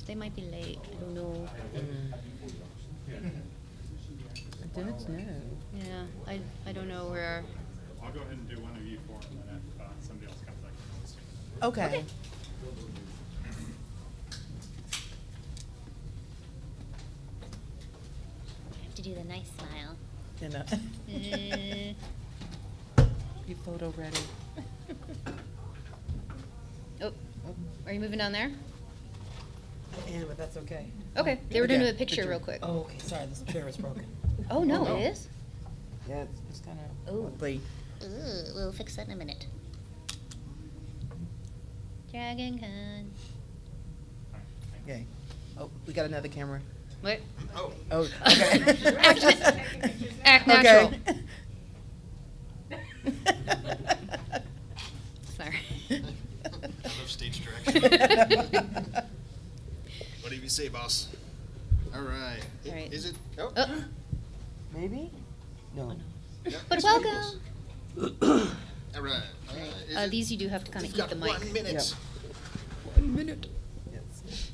They might be late. I don't know. I don't know. Yeah, I don't know where. I'll go ahead and do one of you four, and then if somebody else comes, I can always do. Okay. I have to do the nice smile. You know. You photo ready. Oh, are you moving down there? Yeah, but that's okay. Okay, they were doing Okay, a picture real quick. Oh, okay, sorry, this chair is broken. Oh, no, Oh. it is? Yeah, it's kind of Ooh. ugly. Ooh, we'll fix that in a minute. Dragon Con. Okay. Oh, we got another camera. What? Oh. Oh, okay. Act natural. Okay. Sorry. I love stage direction. What do you say, boss? All right. All right. Is it? Oh. Oh, Maybe? No. Yeah, but it's welcome. Eagles. All right. Is it- These you do have to kind of You've eat the got mic. 1 minute. Yep. 1 minute. Yes.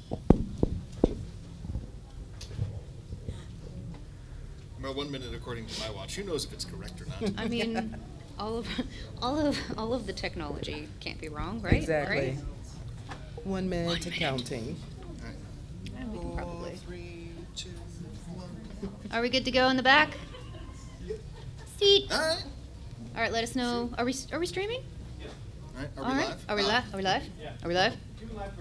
Well, 1 minute according to my watch. Who knows if it's correct or not? I mean, all of the technology can't be wrong, right? Exactly. Right? 1 minute to counting. All right. Yeah, we can probably. 4, 3, 2, 1. Are we good to go in the back? Seat. All right. All right, let us know. Are we streaming? All right. Are All we right. live? Are we Oh. live? Are we live? Are we live?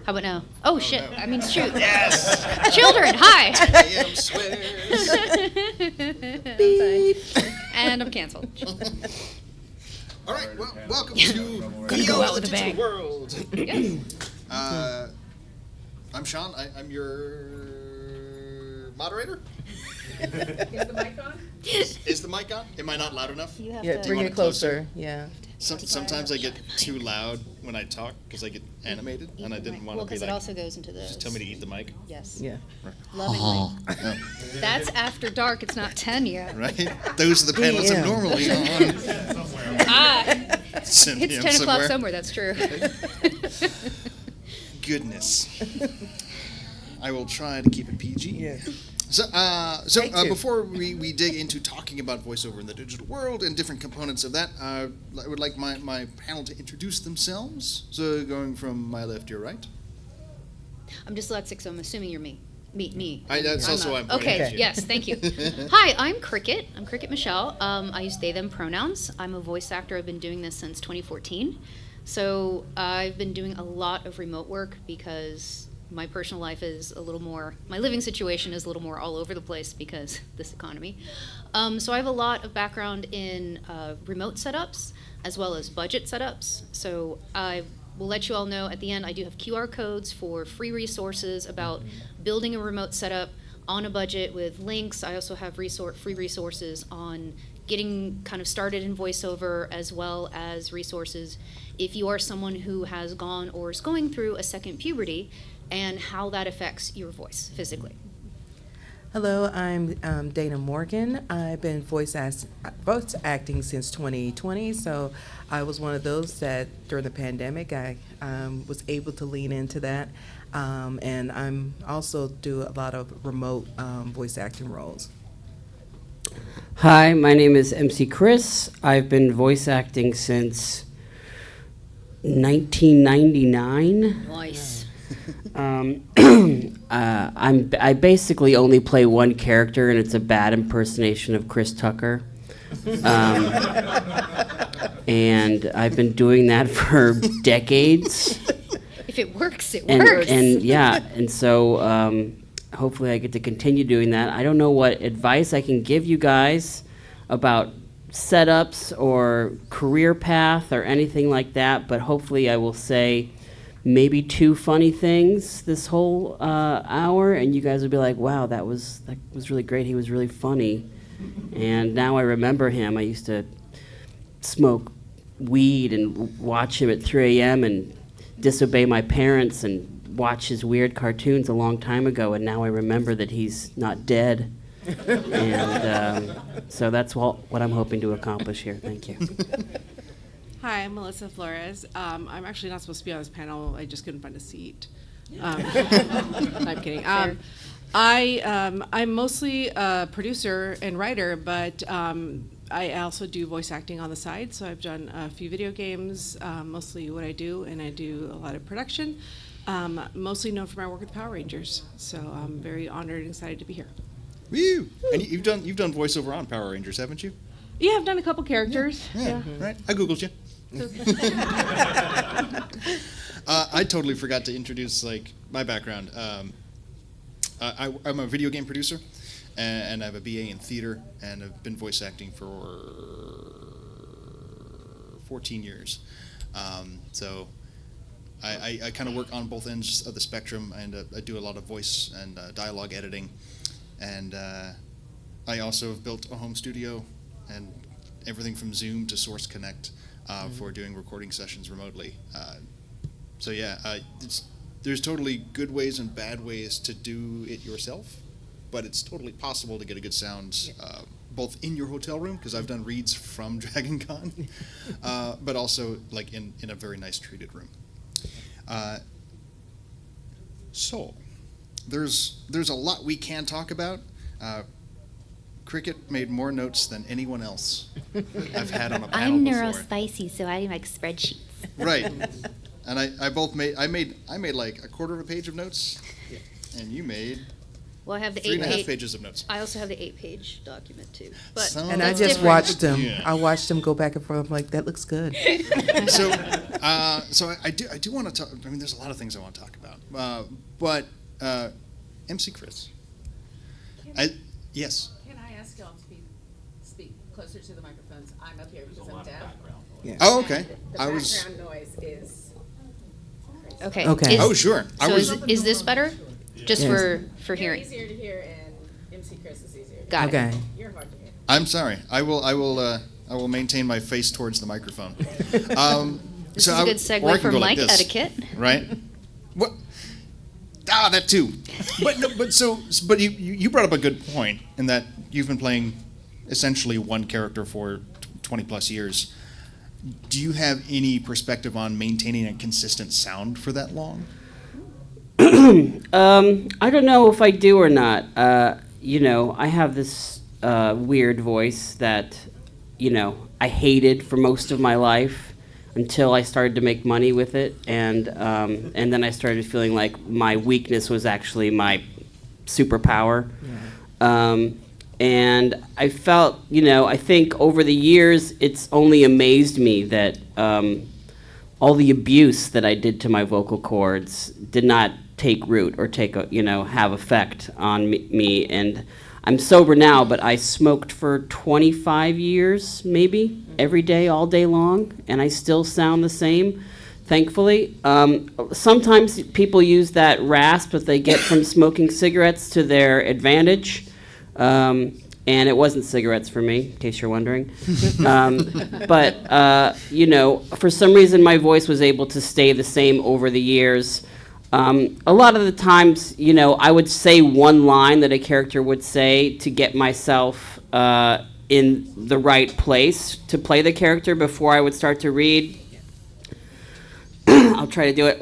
How about now? Oh, shit. no. I mean, shoot. Yes. Children, hi. AM swears. I'm fine. And I'm canceled. All right. Well, welcome to Gonna go out with a Digital bang. World. Yes. I'm Sean. I'm your moderator. Is the mic on? Is the mic on? Am I not loud enough? You have Yeah, to. bring want it it closer. Yeah. Sometimes I get too loud when I talk because I get animated, and I didn't want Well, to be because like, it also goes into the. just tell me to eat the mic. Yes. Yeah. Lovingly. Yeah. That's after dark. It's not 10 yet. Right? Those are the panels I'm PM. normally on. Ah, It's in it's PM 10 o'clock somewhere. That's true. Goodness. I will try to keep it PG. Yeah. So, Take two. before we dig into talking about voiceover in the digital world and different components of that, I would like my panel to introduce themselves. So, going from my left to your right. I'm dyslexic, so I'm assuming you're me. Me. That's also why I'm pointing Okay, at you. yes, thank you. Hi, I'm Cricket. I'm Cricket Michelle. I use they, them pronouns. I'm a voice actor. I've been doing this since 2014. So I've been doing a lot of remote work because my personal life is a little more, my living situation is a little more all over the place because this economy. So I have a lot of background in remote setups as well as budget setups. So I will let you all know at the end, I do have QR codes for free resources about building a remote setup on a budget with links. I also have free resources on getting kind of started in voiceover, as well as resources if you are someone who has gone or is going through a second puberty and how that affects your voice physically. Hello, I'm Dana Morgan. I've been voice acting since 2020, so I was one of those that during the pandemic I was able to lean into that, and I'm also do a lot of remote voice acting roles. Hi, my name is MC Chris. I've been voice acting since 1999. Nice. I basically only play one character, and it's a bad impersonation of Chris Tucker. And I've been doing that for decades. If it works, it And, works. and so hopefully I get to continue doing that. I don't know what advice I can give you guys about setups or career path or anything like that, but hopefully I will say maybe 2 funny things this whole hour, and you guys will be like, wow, that was really great. He was really funny. And now I remember him. I used to smoke weed and watch him at 3 a.m. and disobey my parents and watch his weird cartoons a long time ago, and now I remember that he's not dead. And so that's what I'm hoping to accomplish here. Thank you. Hi, I'm Melissa Flores. I'm actually not supposed to be on this panel. I just couldn't find a seat. I'm kidding. I'm mostly a producer and writer, but I also do voice acting on the side. So I've done a few video games, mostly what I do, and I do a lot of production. Mostly known for my work with Power Rangers. So I'm very honored and excited to be here. Woo! And you've done voiceover on Power Rangers, haven't you? Yeah, I've done a couple characters. Yeah. Right. I googled you. I totally forgot to introduce my background. I'm a video game producer, and I have a BA in theater, and I've been voice acting for 14 years. So I kind of work on both ends of the spectrum, and I do a lot of voice and dialogue editing, and I also have built a home studio and everything from Zoom to Source Connect for doing recording sessions remotely. So yeah, there's totally good ways and bad ways to do it yourself, but it's totally possible to get a good sound both in your hotel room, because I've done reads from Dragon Con, but also in a very nice treated room. So there's a lot we can talk about. Cricket made more notes than anyone else I've had on a panel I'm before. neurospicy, so I like spreadsheets. Right. And I made like a quarter of a page of notes, and you made Well, I have the 3.5 8-page. pages of notes. I also have the 8-page document too. But So And I that's just different. watched them. Yeah. I watched them go back and forth. I'm like, that looks good. So I do want to talk. I mean, there's a lot of things I want to talk about, but MC Chris. Yes. Can I ask y'all to speak closer to the microphones? I'm up here because I'm deaf. Yeah. Oh, okay. The I was. background noise is crazy. Okay. Okay. Oh, sure. I So was. is this better? Just Yes. for You're hearing. easier to hear, and MC Chris is easier. To Got Okay. it. You're hard to hear. I'm sorry. I will maintain my face towards the microphone. This is a good segue for mic etiquette. Right? What? That too. But you brought up a good point in that you've been playing essentially one character for 20 plus years. Do you have any perspective on maintaining a consistent sound for that long? I don't know if I do or not. I have this weird voice that, I hated for most of my life until I started to make money with it, and then I started feeling like my weakness was actually my superpower. And I felt, I think over the years, it's only amazed me that all the abuse that I did to my vocal cords did not take root or have effect on me. And I'm sober now, but I smoked for 25 years, maybe, every day, all day long, and I still sound the same, thankfully. Sometimes people use that rasp that they get from smoking cigarettes to their advantage. And it wasn't cigarettes for me, in case you're wondering. But for some reason, my voice was able to stay the same over the years. A lot of the times, I would say one line that a character would say to get myself in the right place to play the character before I would start to read. I'll try to do it.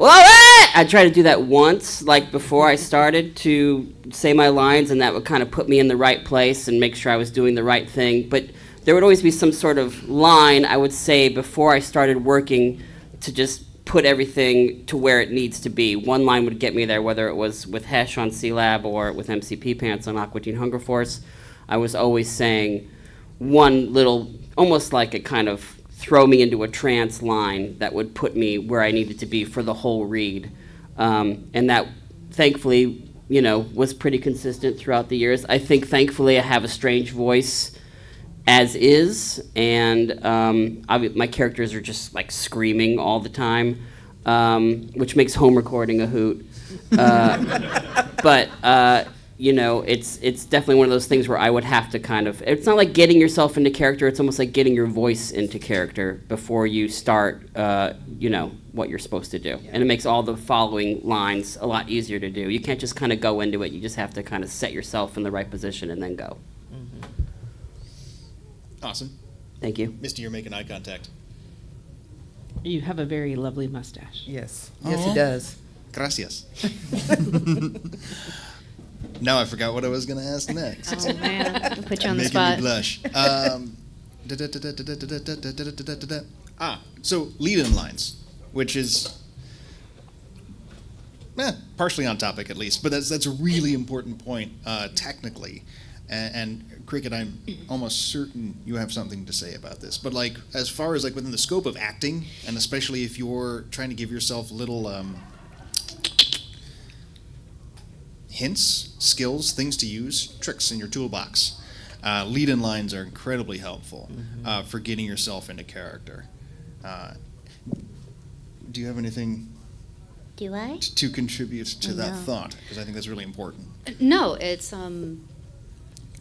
I tried to do that once, before I started to say my lines, and that would kind of put me in the right place and make sure I was doing the right thing. But there would always be some sort of line I would say before I started working to just put everything to where it needs to be. One line would get me there, whether it was with Hesh on C-Lab or with MCP Pants on Aqua Teen Hunger Force. I was always saying one little, almost like a kind of throw me into a trance line that would put me where I needed to be for the whole read. And that, thankfully, was pretty consistent throughout the years. I think, thankfully, I have a strange voice as is, and my characters are just, screaming all the time, which makes home recording a hoot. But it's definitely one of those things where I would have to it's not like getting yourself into character, it's almost like getting your voice into character before you start, what you're supposed to do. And it makes all the following lines a lot easier to do. You can't just go into it, you just have to set yourself in the right position and then go. Awesome. Thank you. Misty, you're making eye contact. You have a very lovely mustache. Yes. Yes, he does. Gracias. Now I forgot what I was going to ask next. Oh man, I'll put you on the Making spot. me blush. So lead-in lines, which is partially on topic at least, but that's a really important point technically. And Cricket, I'm almost certain you have something to say about this. But like, as far as like within the scope of acting, and especially if you're trying to give yourself little hints, skills, things to use, tricks in your toolbox, lead-in lines are incredibly helpful for getting yourself into character. Do you have anything Do I? to contribute to that No. thought? Because I think that's really important. No, it's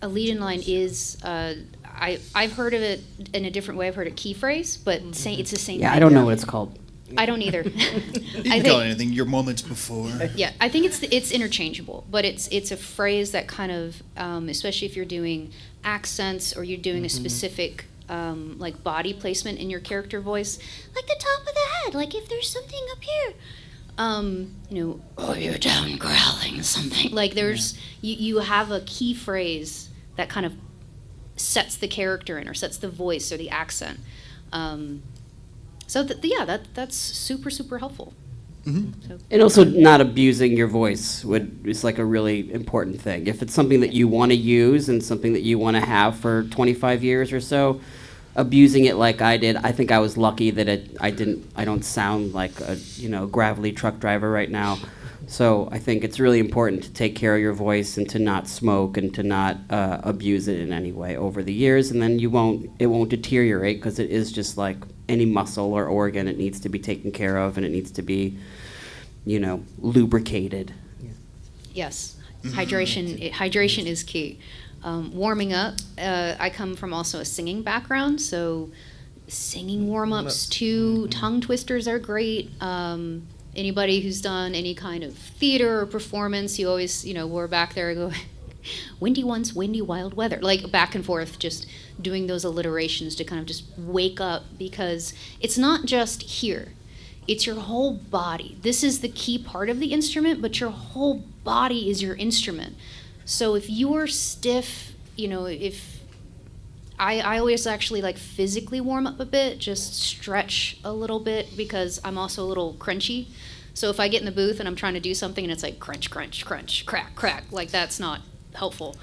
a lead-in line is I've heard of it in a different way. I've heard it key phrase, but it's the same. Yeah, thing. I don't know what it's called. I don't either. You I can call it think anything. Your moments before. yeah, I think it's interchangeable, but it's a phrase that kind of especially if you're doing accents or you're doing a specific like body placement in your character voice, like the top of the head, like if there's something up here. Oh, you're down growling something. Like there's you have a key phrase that kind of sets the character in or sets the voice or the accent. So that's super helpful. So, And also not abusing your voice is like a really important thing. If it's something that you want to use and something that you want to have for 25 years or so, abusing it like I did, I think I was lucky that I don't sound like a gravelly truck driver right now. So I think it's really important to take care of your voice and to not smoke and to not abuse it in any way over the years, and then it won't deteriorate because it is just like any muscle or organ. It needs to be taken care of and it needs to be, lubricated. yes, hydration is key. Warming up. I come from also a singing background, so singing warm-ups too. Tongue twisters are great. Anybody who's done any kind of theater or performance, you always, we're back there go, windy once, windy wild weather, like back and forth, just doing those alliterations to kind of just wake up, because it's not just here. It's your whole body. This is the key part of the instrument, but your whole body is your instrument. So if you're stiff, if I always actually like physically warm up a bit, just stretch a little bit, because I'm also a little crunchy. So if I get in the booth and I'm trying to do something and it's like crunch, crunch, crunch, crack, crack, like that's not helpful.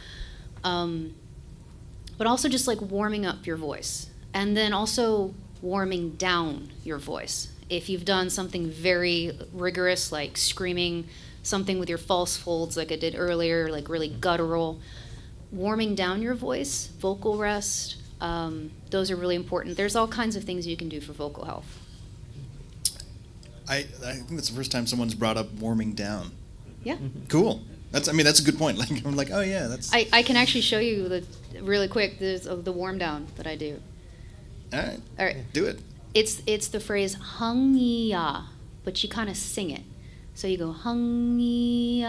But also just like warming up your voice, and then also warming down your voice. If you've done something very rigorous, like screaming something with your false folds like I did earlier, like really guttural, warming down your voice, vocal rest, those are really important. There's all kinds of things you can do for vocal health. I think that's the first time someone's brought up warming down. Yeah. Cool. That's a good point. Like I'm like, oh yeah, that's I can actually show you really quick the warm down that I do. all right. All right. Do it. It's the phrase hung-ya, but you kind of sing it. So you go hung-ya.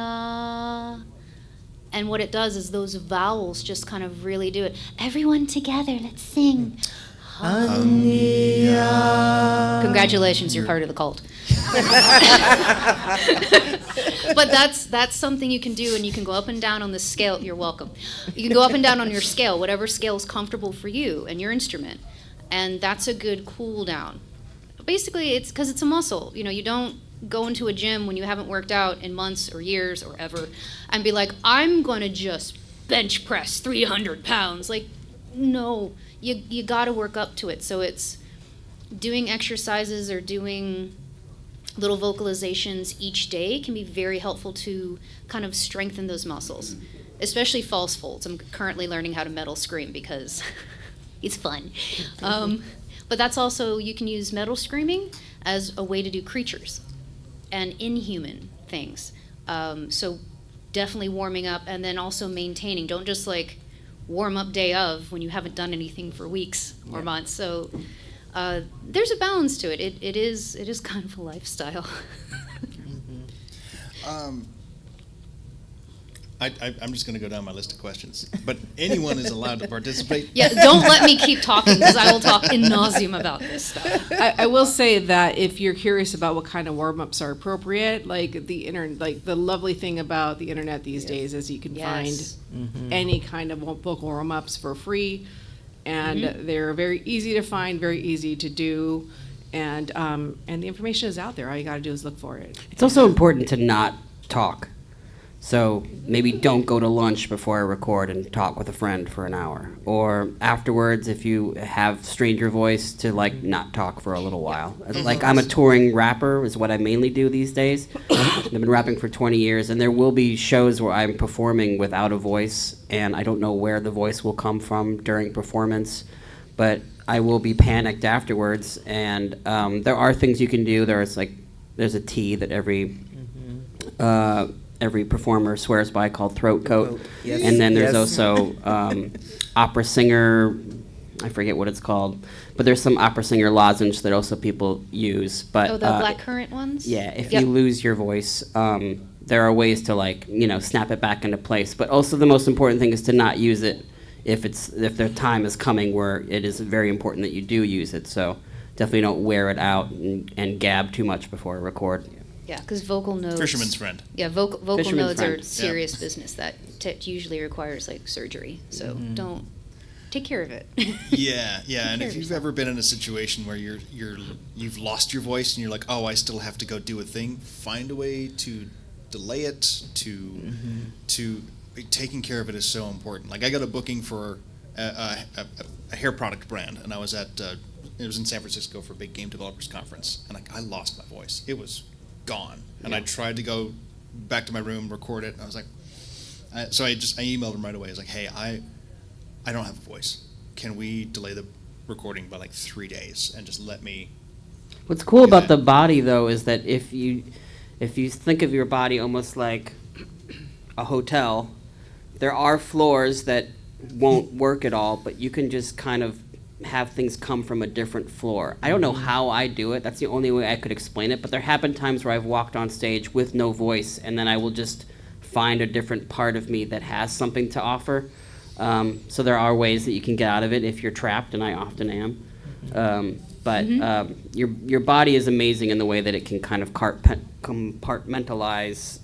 And what it does is those vowels just kind of really do it. Everyone together, let's sing. Congratulations, you're part of the cult. But that's something you can do, and you can go up and down on the scale. You're welcome. You can go up and down on your scale, whatever scale is comfortable for you and your instrument. And that's a good cool down. Basically, it's because it's a muscle. You don't go into a gym when you haven't worked out in months or years or ever and be like, I'm going to just bench press 300 pounds. Like, no, you got to work up to it. So it's doing exercises or doing little vocalizations each day can be very helpful to kind of strengthen those muscles, especially false folds. I'm currently learning how to metal scream because it's fun. But that's also, you can use metal screaming as a way to do creatures and inhuman things. So definitely warming up and then also maintaining. Don't just like warm up day of when you haven't done anything for weeks or months. So there's a balance to it. It is kind of a lifestyle. I'm just going to go down my list of questions. But anyone is allowed to participate. Yeah, don't let me keep talking because I will talk in nauseum about this stuff. I will say that if you're curious about what kind of warm-ups are appropriate, like the lovely thing about the internet these days is you can Yes. find any kind of vocal warm-ups for free, and they're very easy to find, very easy to do, and the information is out there. All you got to do is look for it. It's also important to not talk. So maybe don't go to lunch before I record and talk with a friend for an hour. Or afterwards, if you have strained your voice, to like not talk for a little while. Like I'm a touring rapper is what I mainly do these days. I've been rapping for 20 years, and there will be shows where I'm performing without a voice, and I don't know where the voice will come from during performance, but I will be panicked afterwards. And there are things you can do. There's a tea that every performer swears by called throat coat. Yes. And then there's Yes. also opera singer, I forget what it's called, but there's some opera singer lozenge that also people use. But Oh, the blackcurrant ones? yeah, if Yep. you lose your voice, there are ways to snap it back into place. But also the most important thing is to not use it if the time is coming where it is very important that you do use it. So definitely don't wear it out and gab too much before a record. Yeah, because vocal nodes. Fisherman's friend. Yeah, vocal Fisherman's nodes friend. are serious business that usually requires like surgery. So don't take care of it. Yeah, yeah. And care if of you've yourself. ever been in a situation where you've lost your voice and you're like, oh, I still have to go do a thing, find a way to delay it. To taking care of it is so important. Like I got a booking for a hair product brand, and I was it was in San Francisco for a big game developers conference, and I lost my voice. It was gone, and I tried to go back to my room, record it, and I was like, so I emailed him right away. I was like, hey, I don't have a voice. Can we delay the recording by like 3 days and just let me? What's cool Yeah. about the body, though, is that if you think of your body almost like a hotel, there are floors that won't work at all, but you can just kind of have things come from a different floor. I don't know how I do it. That's the only way I could explain it. But there have been times where I've walked on stage with no voice, and then I will just find a different part of me that has something to offer. So there are ways that you can get out of it if you're trapped, and I often am. But your body is amazing in the way that it can kind of compartmentalize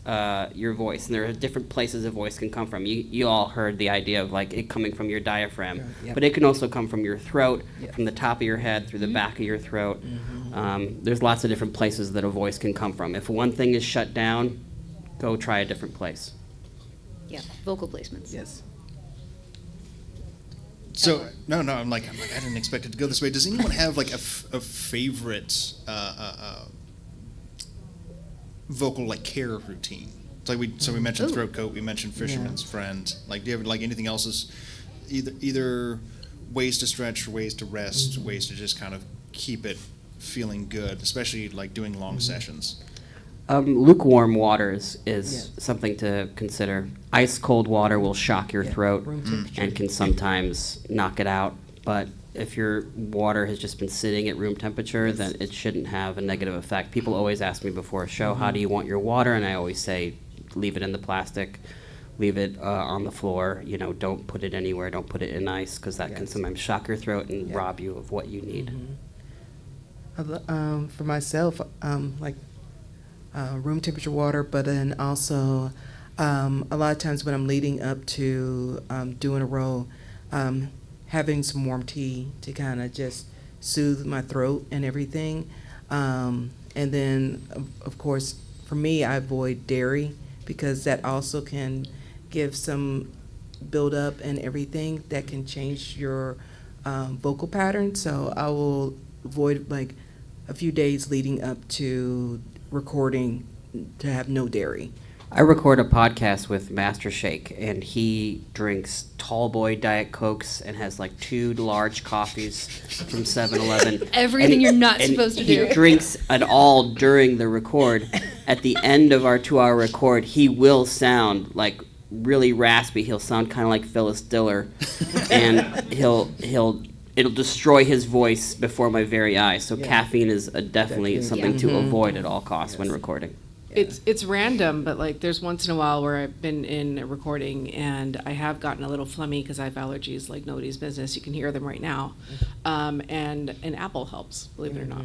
your voice, and there are different places a voice can come from. You all heard the idea of like it coming from your diaphragm, Yep. but it can also come from your throat, Yep. from the top of your head, through the back of your throat. There's lots of different places that a voice can come from. If one thing is shut down, go try a different place. Yeah, vocal placements. Yes. So no, I'm like I didn't expect it to go this way. Does anyone have like a favorite vocal like care routine? It's like we mentioned Ooh. throat coat, we mentioned fisherman's friend. Like, do you have like anything else? Is either ways to stretch or ways to rest, ways to just kind of keep it feeling good, especially like doing long sessions. Lukewarm water is Yeah. something to consider. Ice cold water will shock your Yeah, throat room temperature. and can sometimes knock it out. But if your water has just been sitting at room temperature, then it shouldn't have a negative effect. People always ask me before a show, how do you want your water? And I always say, leave it in the plastic, leave it on the floor. Don't put it anywhere. Don't put it in ice, because that can Yes. sometimes shock your throat and Yeah. rob you of what you need. For myself, room temperature water, but then also a lot of times when I'm leading up to doing a role, having some warm tea to kind of just soothe my throat and everything. And then, of course, for me, I avoid dairy because that also can give some buildup and everything that can change your vocal pattern. So I will avoid like a few days leading up to recording to have no dairy. I record a podcast with Master Shake, and he drinks Tall Boy Diet Cokes and has like 2 large coffees from 7-Eleven. Everything you're not And supposed to he do. drinks it all during the record. At the end of our 2-hour record, he will sound like really raspy. He'll sound kind of like Phyllis Diller, and it'll destroy his voice before my very eyes. So caffeine is definitely Definitely, something yeah. to avoid at all costs when recording. It's random, but like there's once in a while where I've been in a recording and I have gotten a little flummy because I have allergies like nobody's business. You can hear them right now, and an apple helps, believe it or not.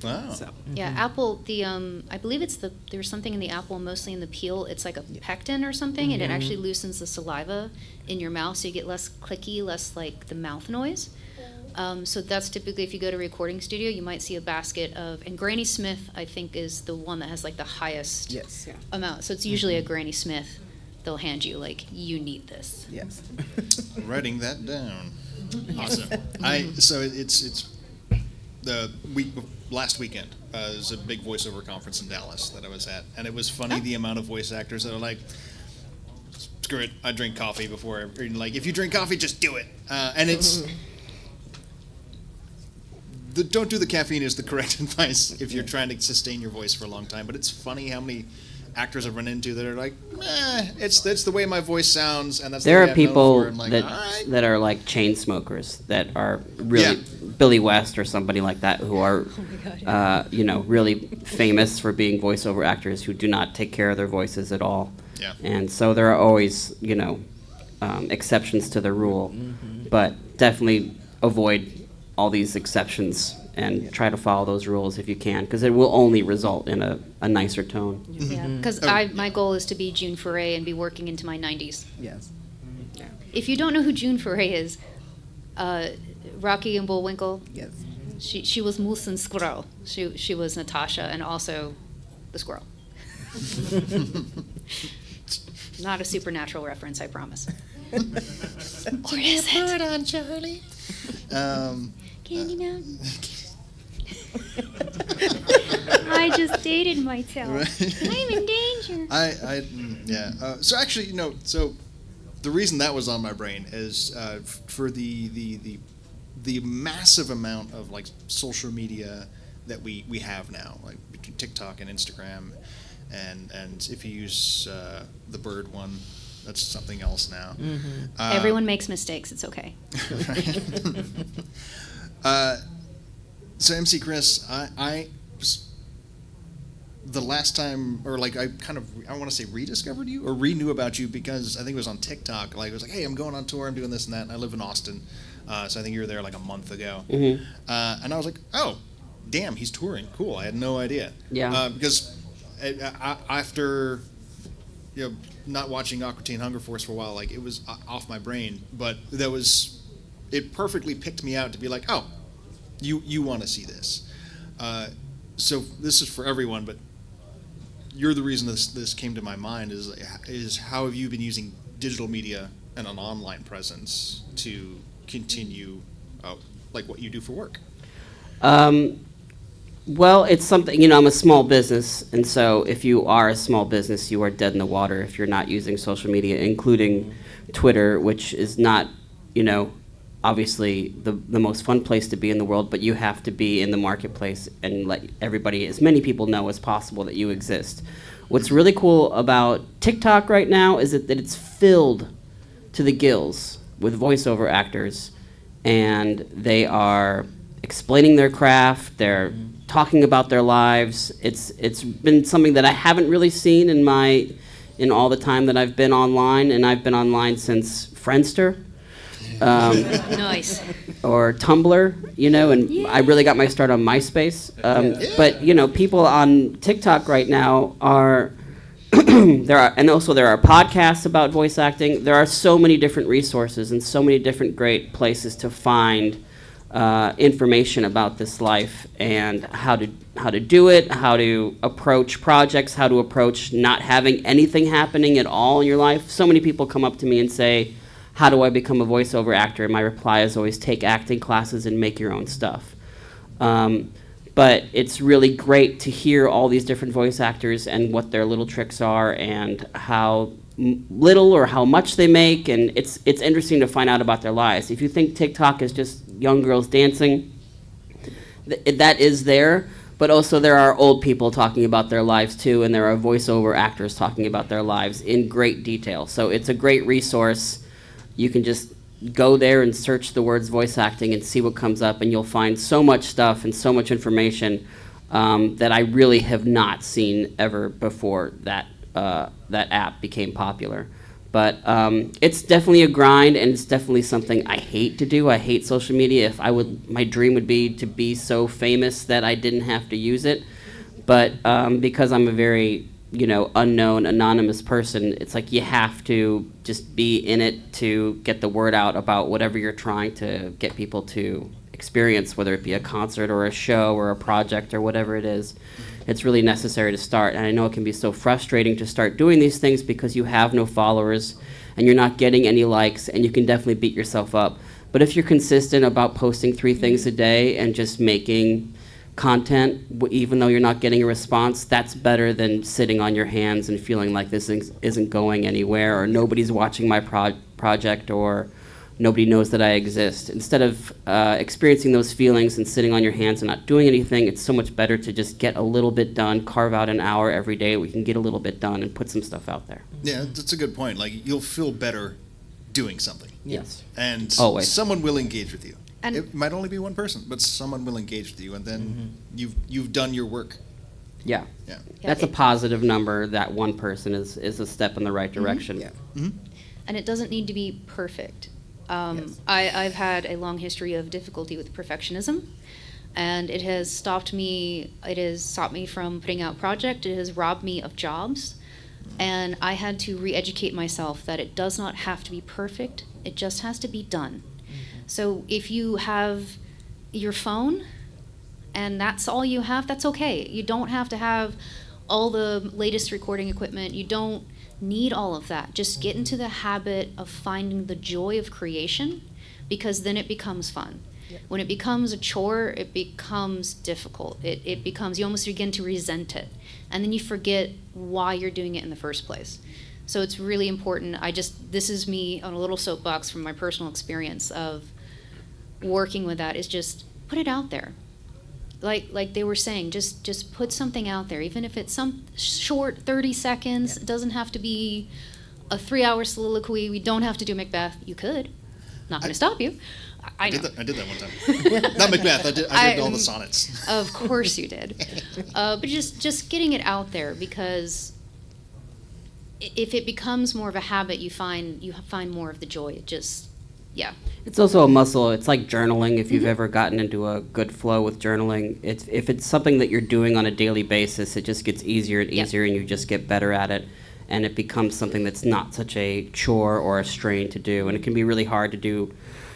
Wow. So Yeah, apple. I believe there's something in the apple, mostly in the peel. It's like a pectin or something, and it actually loosens the saliva in your mouth, so you get less clicky, less like the mouth noise. So that's typically, if you go to a recording studio, you might see a basket of, and Granny Smith, I think, is the one that has like the highest Yes. yeah. amount. So it's usually a Granny Smith. They'll hand you like, you need this. Yes. Writing that down. Awesome. So it's the last weekend. There's a big voiceover conference in Dallas that I was at, and it was funny the amount of voice actors that are like, "Screw it, I drink coffee before." Or like, if you drink coffee, just do it. And it's don't do the caffeine is the correct advice if you're trying to sustain your voice for a long time. But it's funny how many actors I've run into that are like, it's the way my voice sounds, and that's There the are way I'm known people for. And like, that all right. that are like chain smokers that are really Yeah. Billy West or somebody like that who are, really famous for being voiceover actors who do not take care of their voices at all. Yeah. And so there are always, exceptions to the rule, but definitely avoid all these exceptions and try to follow those rules if you can, because it will only result in a nicer tone. Yeah, because my goal is to be June Foray and be working into my 90s. Yes. If you don't know who June Foray is, Rocky and Bullwinkle, Yes. she was Moose and Squirrel. She was Natasha and also the squirrel. Not a supernatural reference, I promise. Or is it? on, Charlie. Candy Mountain. I just dated myself. I'm in danger. So actually, so the reason that was on my brain is for the massive amount of like social media that we have now, like between TikTok and Instagram, and if you use the bird one, that's something else now. Everyone makes mistakes. It's okay. So MC Chris, I the last time, or like I want to say rediscovered you or knew about you because I think it was on TikTok. Like it was like, hey, I'm going on tour, I'm doing this and that, and I live in Austin, so I think you were there like a month ago, and I was like, oh, damn, he's touring, cool. I had no idea. Yeah. Because after not watching Aqua Teen Hunger Force for a while, like it was off my brain, but it perfectly picked me out to be like, oh, you want to see this. So this is for everyone, but you're the reason this came to my mind is how have you been using digital media and an online presence to continue like what you do for work? Well, it's something, I'm a small business, and so if you are a small business, you are dead in the water if you're not using social media, including Twitter, which is not, obviously the most fun place to be in the world, but you have to be in the marketplace and let everybody, as many people know as possible that you exist. What's really cool about TikTok right now is that it's filled to the gills with voiceover actors, and they are explaining their craft, they're talking about their lives. It's been something that I haven't really seen in all the time that I've been online, and I've been online since Friendster. Nice. Or Tumblr, and I really got my start on MySpace. But people on TikTok right now are there are podcasts about voice acting. There are so many different resources and so many different great places to find information about this life and how to do it, how to approach projects, how to approach not having anything happening at all in your life. So many people come up to me and say, how do I become a voiceover actor? And my reply is always take acting classes and make your own stuff. But it's really great to hear all these different voice actors and what their little tricks are and how little or how much they make, and it's interesting to find out about their lives. If you think TikTok is just young girls dancing, that is there, but also there are old people talking about their lives too, and there are voiceover actors talking about their lives in great detail. So it's a great resource. You can just go there and search the words voice acting and see what comes up, and you'll find so much stuff and so much information. that I really have not seen ever before that app became popular. But it's definitely a grind, and it's definitely something I hate to do. I hate social media. My dream would be to be so famous that I didn't have to use it. But because I'm a very, unknown, anonymous person, it's like you have to just be in it to get the word out about whatever you're trying to get people to experience, whether it be a concert or a show or a project or whatever it is. It's really necessary to start. And I know it can be so frustrating to start doing these things because you have no followers and you're not getting any likes, and you can definitely beat yourself up. But if you're consistent about posting 3 things a day and just making content, even though you're not getting a response, that's better than sitting on your hands and feeling like this isn't going anywhere, or nobody's watching my project, or nobody knows that I exist. Instead of experiencing those feelings and sitting on your hands and not doing anything, it's so much better to just get a little bit done, carve out an hour every day where you can get a little bit done and put some stuff out there. Yeah, that's a good point. Like, you'll feel better doing something. Yes. And Always. someone will engage with you. And- It might only be one person, but someone will engage with you, and then you've done your work. Yeah. Yeah. That's a positive number. That one person is a step in the right direction. Yeah. And it doesn't need to be perfect. Yes. I've had a long history of difficulty with perfectionism, and it has stopped me from putting out projects. It has robbed me of jobs, and I had to re-educate myself that it does not have to be perfect. It just has to be done. So if you have your phone and that's all you have, that's okay. You don't have to have all the latest recording equipment. You don't need all of that. Just get into the habit of finding the joy of creation, because then it becomes fun. When it becomes a chore, it becomes difficult. It becomes, you almost begin to resent it. And then you forget why you're doing it in the first place. So it's really important. This is me on a little soapbox from my personal experience of working with that, is just put it out there. Like they were saying, just put something out there, even if it's some short 30 seconds. It doesn't have to be a 3-hour soliloquy. We don't have to do Macbeth. You could. Not going to stop you. I know. I did that one time. Not Macbeth. I did all the sonnets. Of course you did. But just getting it out there, because if it becomes more of a habit, you find more of the joy. It just, yeah. It's also a muscle. It's like journaling. If you've ever gotten into a good flow with journaling, if it's something that you're doing on a daily basis, it just gets easier and easier, and you just get better at it, and it becomes something that's not such a chore or a strain to do. And it can be really hard to do,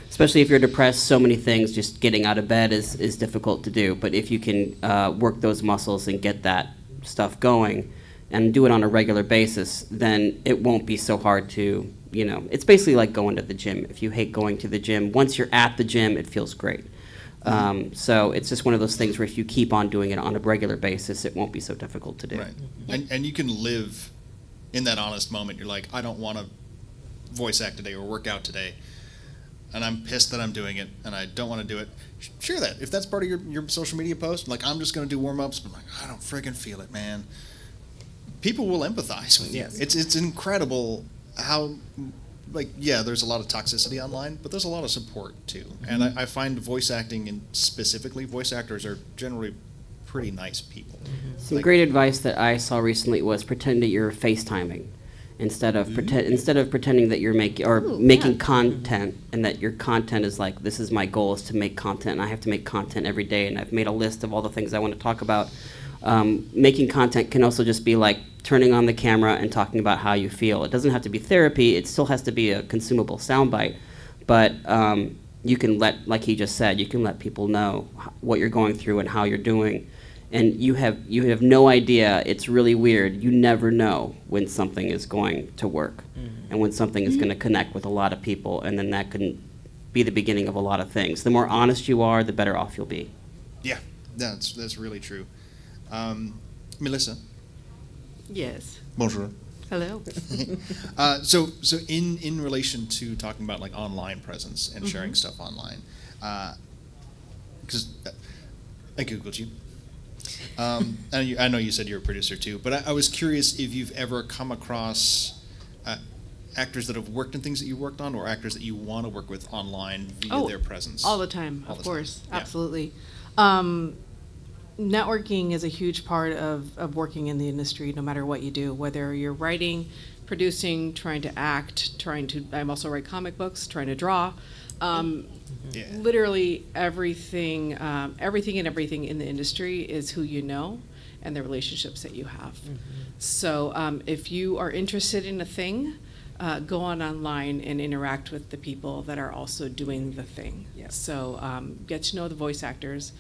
especially if you're depressed. So many things, just getting out of bed is difficult to do. But if you can work those muscles and get that stuff going and do it on a regular basis, then it won't be so hard to, it's basically like going to the gym. If you hate going to the gym, once you're at the gym, it feels great. So it's just one of those things where if you keep on doing it on a regular basis, it won't be so difficult to do. Right. And you can live in that honest moment. You're like, I don't want to voice act today or work out today, and I'm pissed that I'm doing it, and I don't want to do it. Share that. If that's part of your social media post, like, I'm just going to do warm-ups, but I'm like, I don't friggin' feel it, man. People will empathize with you. Yes. It's incredible how, like, yeah, there's a lot of toxicity online, but there's a lot of support too. And I find voice acting, and specifically voice actors, are generally pretty nice people. Some Like- great advice that I saw recently was pretend that you're FaceTiming instead of pretending that you're making content, and that your content is like, this is my goal, is to make content, and I have to make content every day, and I've made a list of all the things I want to talk about. Making content can also just be like turning on the camera and talking about how you feel. It doesn't have to be therapy. It still has to be a consumable soundbite. But you can like he just said, you can let people know what you're going through and how you're doing. And you have no idea. It's really weird. You never know when something is going to work and when something is going to connect with a lot of people. And then that can be the beginning of a lot of things. The more honest you are, the better off you'll be. Yeah, that's really true. Melissa. Yes. Bonjour. Hello. So in relation to talking about, like, online presence and sharing stuff online, because I Googled you. And I know you said you're a producer too, but I was curious if you've ever come across actors that have worked in things that you worked on, or actors that you want to work with online via their presence. All the time, All of the course. time. Yeah. Absolutely. networking is a huge part of working in the industry, no matter what you do, whether you're writing, producing, trying to act, I also write comic books, trying to draw. Yeah. Literally everything in the industry is who you know and the relationships that you have. So if you are interested in a thing, go online and interact with the people that are also doing the thing. Yeah. So get to know the voice actors.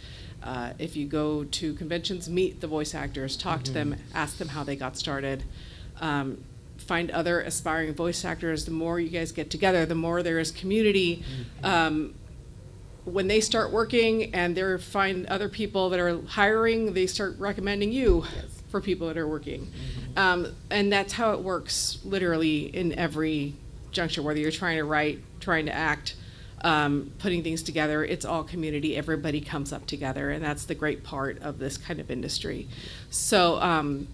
If you go to conventions, meet the voice actors, talk to them, ask them how they got started. Find other aspiring voice actors. The more you guys get together, the more there is community. When they start working and they find other people that are hiring, they start recommending you for people that are working. And that's how it works literally in every juncture, whether you're trying to write, trying to act, putting things together. It's all community. Everybody comes up together, and that's the great part of this kind of industry. So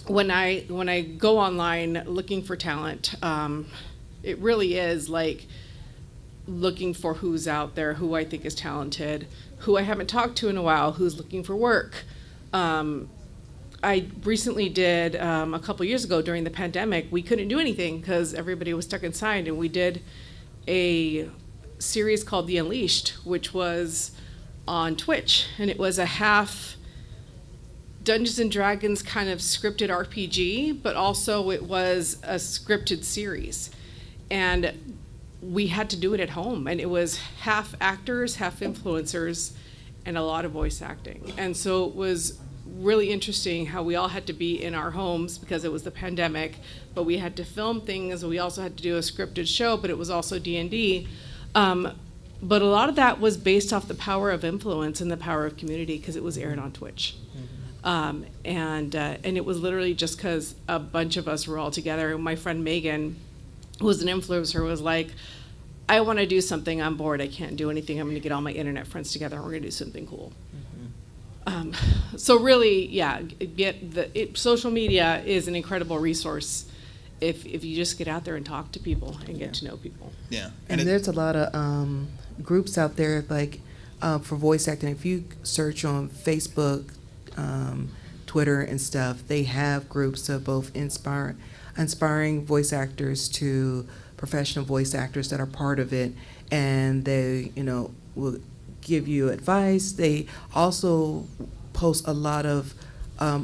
when I go online looking for talent, it really is like looking for who's out there, who I think is talented, who I haven't talked to in a while, who's looking for work. I recently did, a couple years ago during the pandemic, we couldn't do anything because everybody was stuck inside, and we did a series called The Unleashed, which was on Twitch, and it was a half Dungeons and Dragons kind of scripted RPG, but also it was a scripted series. And we had to do it at home, and it was half actors, half influencers, and a lot of voice acting. And so it was really interesting how we all had to be in our homes because it was the pandemic, but we had to film things. We also had to do a scripted show, but it was also D&D. But a lot of that was based off the power of influence and the power of community because it was aired on Twitch. And it was literally just because a bunch of us were all together. And my friend Megan, who was an influencer, was like, I want to do something. I'm bored. I can't do anything. I'm going to get all my internet friends together. And we're going to do something cool. So really, yeah, social media is an incredible resource if you just get out there and talk to people and get to know people. Yeah. And there's a lot of groups out there, like for voice acting. If you search on Facebook, Twitter, and stuff, they have groups of both inspiring voice actors to professional voice actors that are part of it, and they, will give you advice. They also post a lot of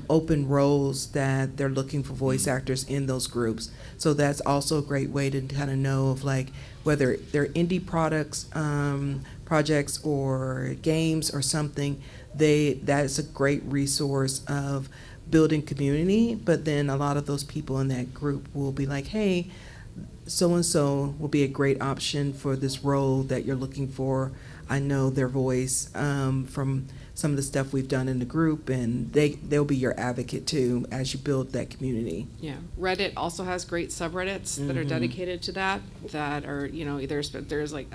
open roles that they're looking for voice actors in those groups. So that's also a great way to kind of know of like whether they're indie projects or games or something. That's a great resource of building community. But then a lot of those people in that group will be like, hey, so-and-so will be a great option for this role that you're looking for. I know their voice from some of the stuff we've done in the group, and they'll be your advocate too as you build that community. Yeah, Reddit also has great subreddits that are dedicated to that are, either there's like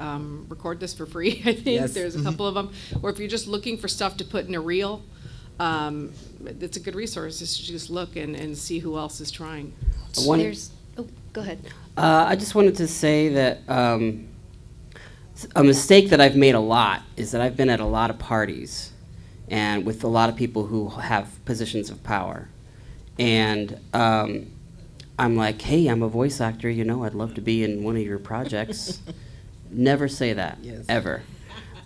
record this for free, I think. Yes. There's a couple of them. Or if you're just looking for stuff to put in a reel, it's a good resource just to just look and see who else is trying. Go ahead. I just wanted to say that a mistake that I've made a lot is that I've been at a lot of parties and with a lot of people who have positions of power. And I'm like, hey, I'm a voice actor, I'd love to be in one of your projects. Never say that, ever.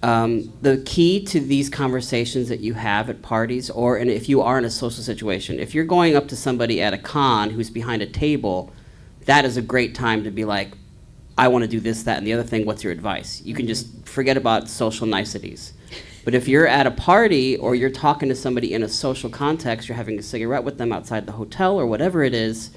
The key to these conversations that you have at parties, and if you are in a social situation, if you're going up to somebody at a con who's behind a table, that is a great time to be like, I want to do this, that, and the other thing, what's your advice? You can just forget about social niceties. But if you're at a party or you're talking to somebody in a social context, you're having a cigarette with them outside the hotel or whatever it is,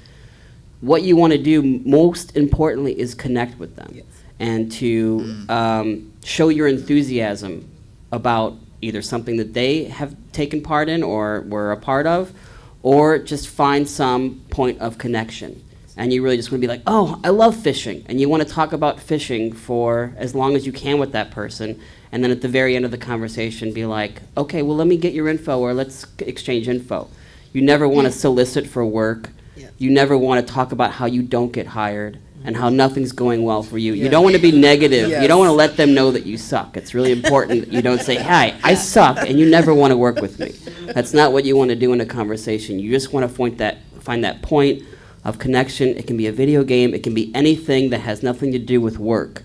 what you want to do most importantly is connect with them and to show your enthusiasm about either something that they have taken part in or were a part of, or just find some point of connection. And you really just want to be like, oh, I love fishing. And you want to talk about fishing for as long as you can with that person. And then at the very end of the conversation, be like, okay, well, let me get your info or let's exchange info. You never want to solicit for work. You never want to talk about how you don't get hired. and how nothing's going well for you. You Yeah. don't want to be negative. You don't want to Yes. let them know that you suck. It's really important that you don't say, "Hi, I suck," and you never want to work with me. That's not what you want to do in a conversation. You just want to find that point of connection. It can be a video game. It can be anything that has nothing to do with work.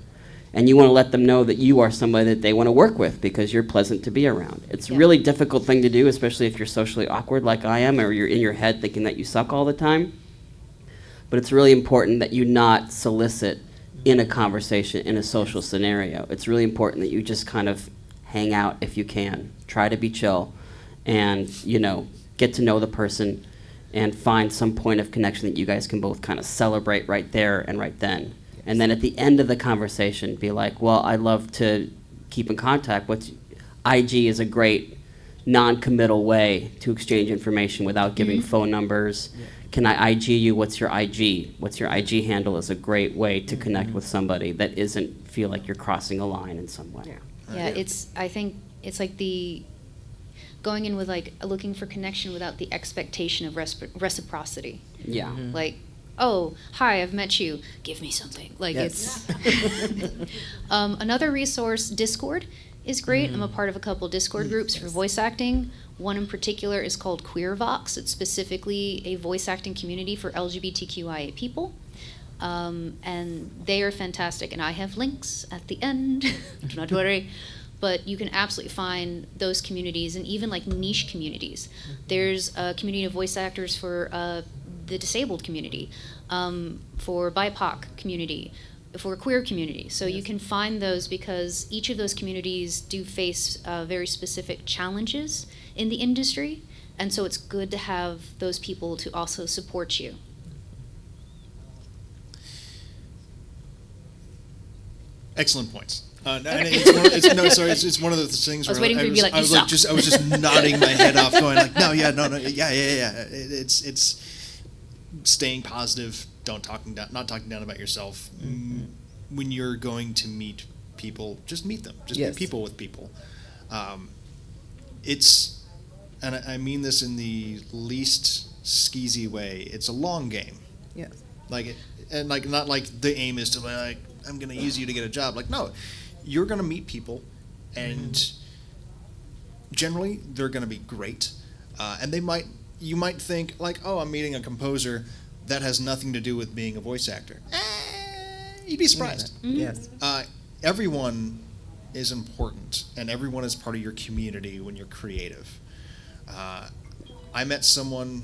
And you want to let them know that you are somebody that they want to work with because you're pleasant to be around. It's a Yeah. really difficult thing to do, especially if you're socially awkward like I am, or you're in your head thinking that you suck all the time. But it's really important that you not solicit in a conversation, in a social scenario. It's really important that you just kind of hang out if you can. Try to be chill and, get to know the person and find some point of connection that you guys can both kind of celebrate right there and right then. And then at the end of the conversation, be like, well, I'd love to keep in contact. IG is a great non-committal way to exchange information without giving phone numbers. Can I IG you? What's your IG? What's your IG handle is a great way to connect with somebody that isn't feel like you're crossing a line in some way. Yeah, I think it's like the going in with like looking for connection without the expectation of reciprocity. Yeah. Like, oh, hi, I've met you. Give me something. Like Yes. it's another resource. Discord is great. I'm a part of a couple Discord groups for voice acting. One in particular is called QueerVox. It's specifically a voice acting community for LGBTQIA people. And they are fantastic. And I have links at the end. Do not worry. But you can absolutely find those communities and even like niche communities. There's a community of voice actors for the disabled community, for BIPOC community, for queer community. So you can find those because each of those communities do face very specific challenges in the industry. And so it's good to have those people to also support you. Excellent points. And it's one of the things I was where waiting for you to be like, I was "You like suck." I was just nodding my head off, going like, no, yeah. It's staying positive. Not talking down about yourself. When you're going to meet people, just meet them. Just Yes. be people with people. And I mean this in the least skeezy way. It's a long game. Yes. Not like the aim is to like, I'm going to use you to get a job. Like, no, you're going to meet people, and generally they're going to be great. And you might think like, oh, I'm meeting a composer. That has nothing to do with being a voice actor. You'd be surprised. Yes. Everyone is important, and everyone is part of your community when you're creative. I met someone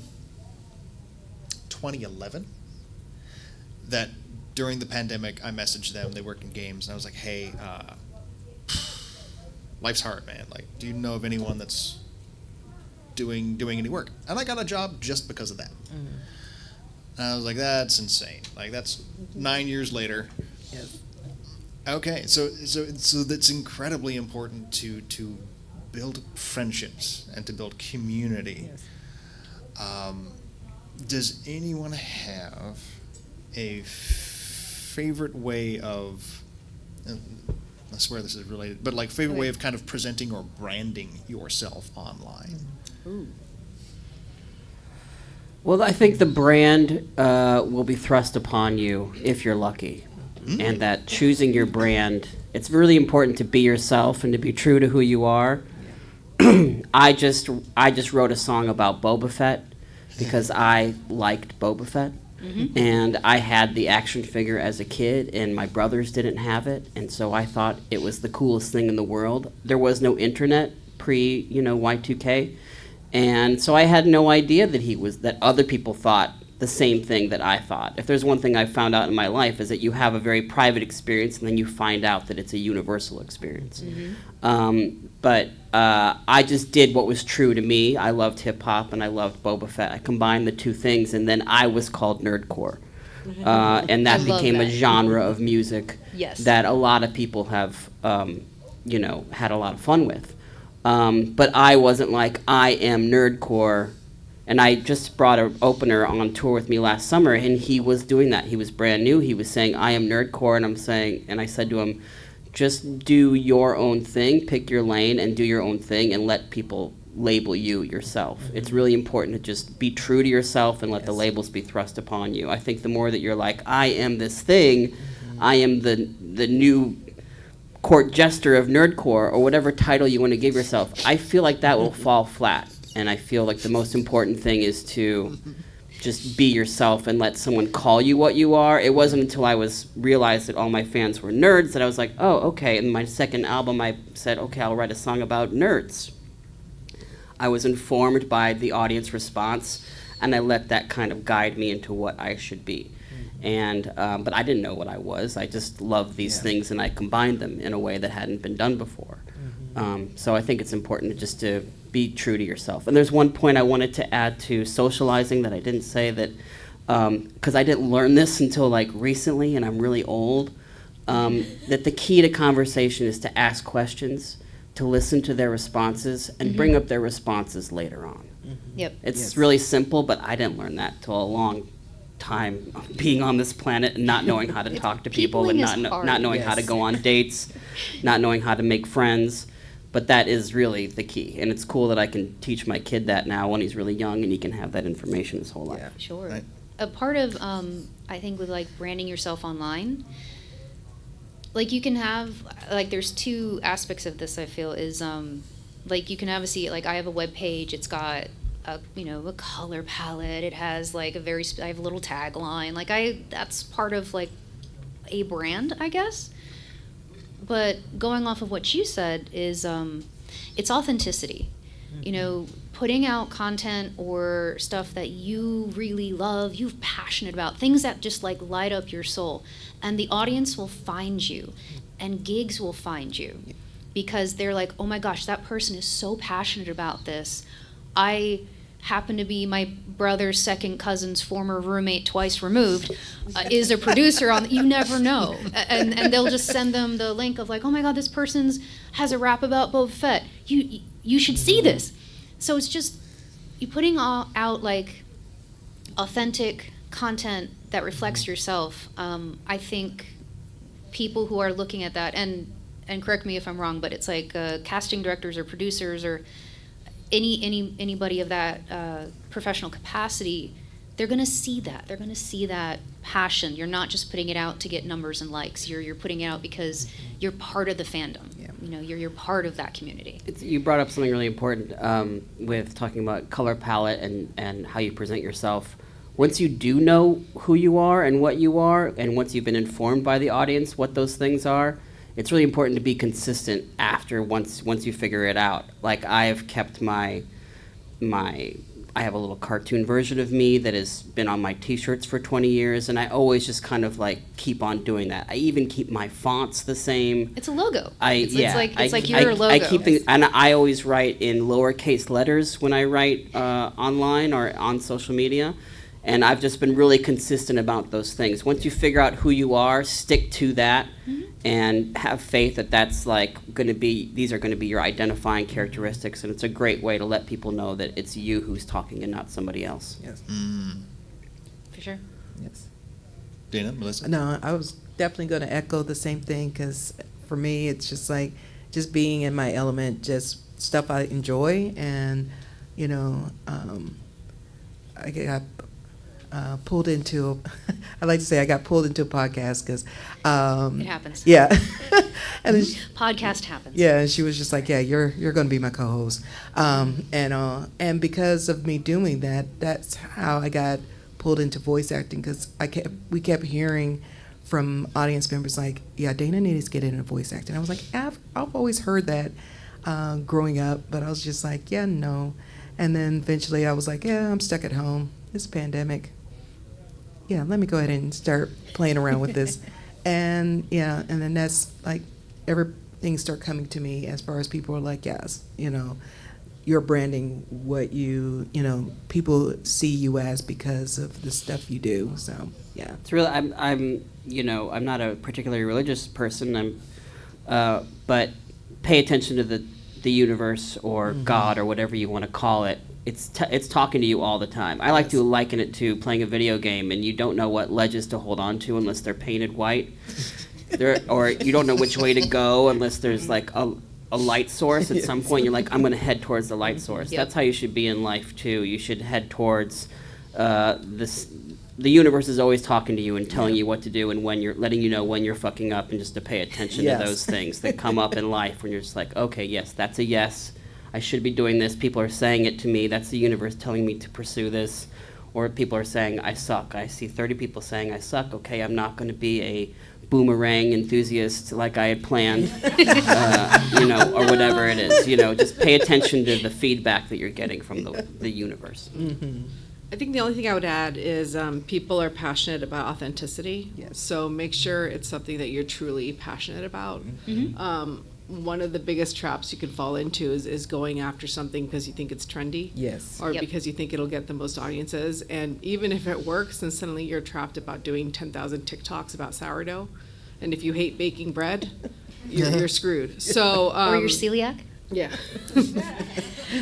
2011 that during the pandemic I messaged them. They work in games, and I was like, hey, life's hard, man. Like, do you know of anyone that's doing any work? And I got a job just because of that. And I was like, that's insane. Like, that's 9 years later. Yes. Okay, so that's incredibly important to build friendships and to build community. Yes. Does anyone have a favorite way of? I swear this is related, but like favorite way of kind of presenting or branding yourself online. Well, I think the brand will be thrust upon you if you're lucky. And that choosing your brand, it's really important to be yourself and to be true to who you are. I just wrote a song about Boba Fett because I liked Boba Fett. And I had the action figure as a kid, and my brothers didn't have it, and so I thought it was the coolest thing in the world. There was no internet pre, Y2K. And so I had no idea that other people thought the same thing that I thought. If there's one thing I've found out in my life is that you have a very private experience and then you find out that it's a universal experience. But I just did what was true to me. I loved hip hop and I loved Boba Fett. I combined the two things, and then I was called nerdcore. And that I love became a that. genre of music Yes. that a lot of people have had a lot of fun with. But I wasn't like, I am nerdcore. And I just brought an opener on tour with me last summer, and he was doing that. He was brand new. He was saying, I am nerdcore, and I said to him, just do your own thing, pick your lane, and do your own thing, and let people label you yourself. It's really important to just be true to yourself and let the labels be thrust upon you. I think the more that you're like, I am this thing, I am the new court jester of nerdcore, or whatever title you want to give yourself, I feel like that will fall flat. And I feel like the most important thing is to just be yourself and let someone call you what you are. It wasn't until I realized that all my fans were nerds that I was like, oh, okay. In my second album, I said, okay, I'll write a song about nerds. I was informed by the audience response, and I let that kind of guide me into what I should be. And but I didn't know what I was. I just loved these things, and I combined them in a way that hadn't been done before. So I think it's important just to be true to yourself. And there's one point I wanted to add to socializing that I didn't say, that because I didn't learn this until like recently, and I'm really old, that the key to conversation is to ask questions, to listen to their responses, and bring up their responses later on. Yep. It's really simple, but I didn't learn that till a long time being on this planet and not knowing how to talk to people and Peopling is hard. not knowing how to go on dates, not knowing how to make friends. But that is really the key. And it's cool that I can teach my kid that now when he's really young, and he can have that information his whole life. Yeah. Sure. Right. A part of, I think, with like branding yourself online, like you can have, like there's two aspects of this, I feel, is like you can obviously, like I have a web page, it's got a, a color palette, it has like I have a little tagline, like that's part of like a brand, I guess. But going off of what you said is it's authenticity. Putting out content or stuff that you really love, you're passionate about, things that just like light up your soul. And the audience will find you, and gigs will find you, because they're like, oh my gosh, that person is so passionate about this. I happen to be my brother's second cousin's former roommate, twice removed, is a producer on. You never know, and they'll just send them the link of like, oh my god, this person's has a rap about Boba Fett. You should see this. So it's just you putting out like authentic content that reflects yourself. I think people who are looking at that, and correct me if I'm wrong, but it's like casting directors or producers or anybody of that professional capacity, they're going to see that. They're going to see that passion. You're not just putting it out to get numbers and likes. You're putting it out because you're part of the fandom. Yeah. You're part of that community. You brought up something really important with talking about color palette and how you present yourself. Once you do know who you are and what you are, and once you've been informed by the audience what those things are, it's really important to be consistent after once you figure it out. Like I have kept I have a little cartoon version of me that has been on my t-shirts for 20 years, and I always just kind of like keep on doing that. I even keep my fonts the same. It's a logo. It's like your logo. I keep things, and I always write in lowercase letters when I write online or on social media. And I've just been really consistent about those things. Once you figure out who you are, stick to that, and have faith that that's like these are going to be your identifying characteristics. And it's a great way to let people know that it's you who's talking and not somebody else. Yes. For sure. Yes. Dana, Melissa? No, I was definitely going to echo the same thing, because for me, it's just like just being in my element, just stuff I enjoy. And, I got pulled into, I like to say I got pulled into a podcast because. It happens. Yeah. And then Podcast happens. yeah, and she was just like, yeah, you're going to be my co-host. And because of me doing that, that's how I got pulled into voice acting, because we kept hearing from audience members like, yeah, Dana needs to get into voice acting. I was like, I've always heard that growing up, but I was just like, yeah, no. And then eventually I was like, yeah, I'm stuck at home. It's a pandemic. Yeah, let me go ahead and start playing around with this. And yeah, and then that's like everything started coming to me as far as people are like, yes, you're branding what people see you as because of the stuff you do. So yeah. It's really I'm not a particularly religious person. But pay attention to the universe or God or whatever you want to call it. It's talking to you all the time. I like to liken it to playing a video game, and you don't know what ledges to hold on to unless they're painted white, or you don't know which way to go unless there's like a light source at some point. You're like, I'm going to head towards the light source. Yep. That's how you should be in life too. You should head towards this. The universe is always talking to you and telling you what to do, and when you're letting you know when you're fucking up, and just to pay attention Yes. to those things that come up in life when you're just like, okay, yes, that's a yes. I should be doing this. People are saying it to me. That's the universe telling me to pursue this. Or people are saying I suck. I see 30 people saying I suck. Okay, I'm not going to be a boomerang enthusiast like I had planned, or whatever it is. Just pay attention to the feedback that you're getting from the universe. I think the only thing I would add is people are passionate about authenticity. Yes. So make sure it's something that you're truly passionate about. Mm-hmm. One of the biggest traps you can fall into is going after something because you think it's trendy. Yes. Or Yep. because you think it'll get the most audiences. And even if it works, then suddenly you're trapped about doing 10,000 TikToks about sourdough. And if you hate baking bread, you're screwed. So Or you're celiac. yeah.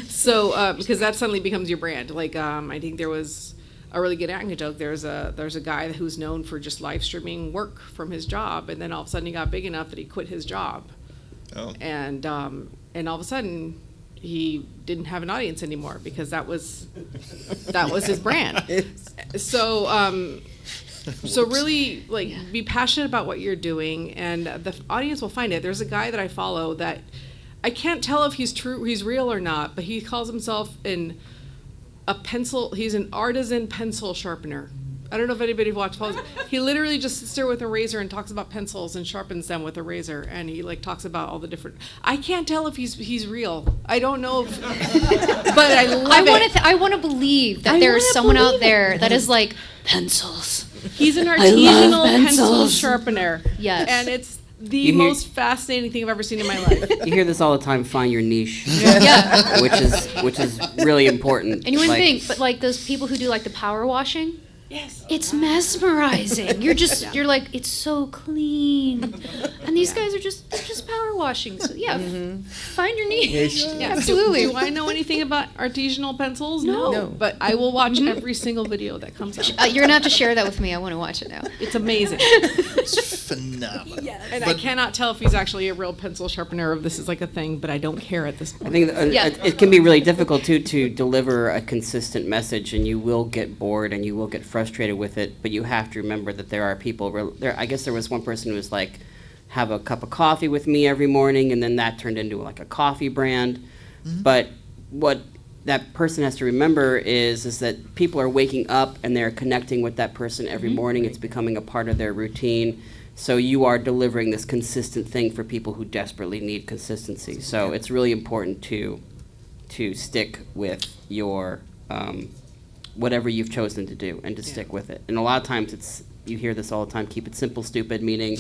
So, because that suddenly becomes your brand. Like, I think there was a really good anecdote. There's a guy who's known for just live streaming work from his job, and then all of a sudden he got big enough that he quit his job, Oh. and all of a sudden he didn't have an audience anymore because that was his brand. So, so really, like, be passionate about what you're doing, and the audience will find it. There's a guy that I follow that I can't tell if he's real or not, but he calls himself he's an artisan pencil sharpener. I don't know if anybody watched follows. He literally just sits there with a razor and talks about pencils and sharpens them with a razor, and he like talks about all the different. I can't tell if he's real. I don't know if, but I love it. I want to believe that I there is wanna someone out believe there it. that is like pencils. He's an artisanal pencil pencils. sharpener. Yes. And it's the You hear- most fascinating thing I've ever seen in my life. You hear this all the time. Find your niche, Yeah. which is really important. And you wouldn't Like, think, but like those people who do like the power washing, Yes. it's mesmerizing. You're like, it's so clean. And these guys are they're just power washing. So yeah, find your niche. Yeah. Absolutely. Do I know anything about artisanal pencils? No. But I will watch every single video that comes out. You're gonna have to share that with me. I want to watch it now. It's amazing. It's phenomenal. And I But- cannot tell if he's actually a real pencil sharpener or if this is like a thing, but I don't care at this I point. think Yeah. it can be really difficult too to deliver a consistent message, and you will get bored and you will get frustrated with it. But you have to remember that there are people. I guess there was one person who was like, "Have a cup of coffee with me every morning," and then that turned into like a coffee brand. But what that person has to remember is that people are waking up and they're connecting with that person every morning. It's becoming a part of their routine. So you are delivering this consistent thing for people who desperately need consistency. So it's really important to stick with your whatever you've chosen to do and to stick with it. And a lot of times you hear this all the time, keep it simple, stupid, meaning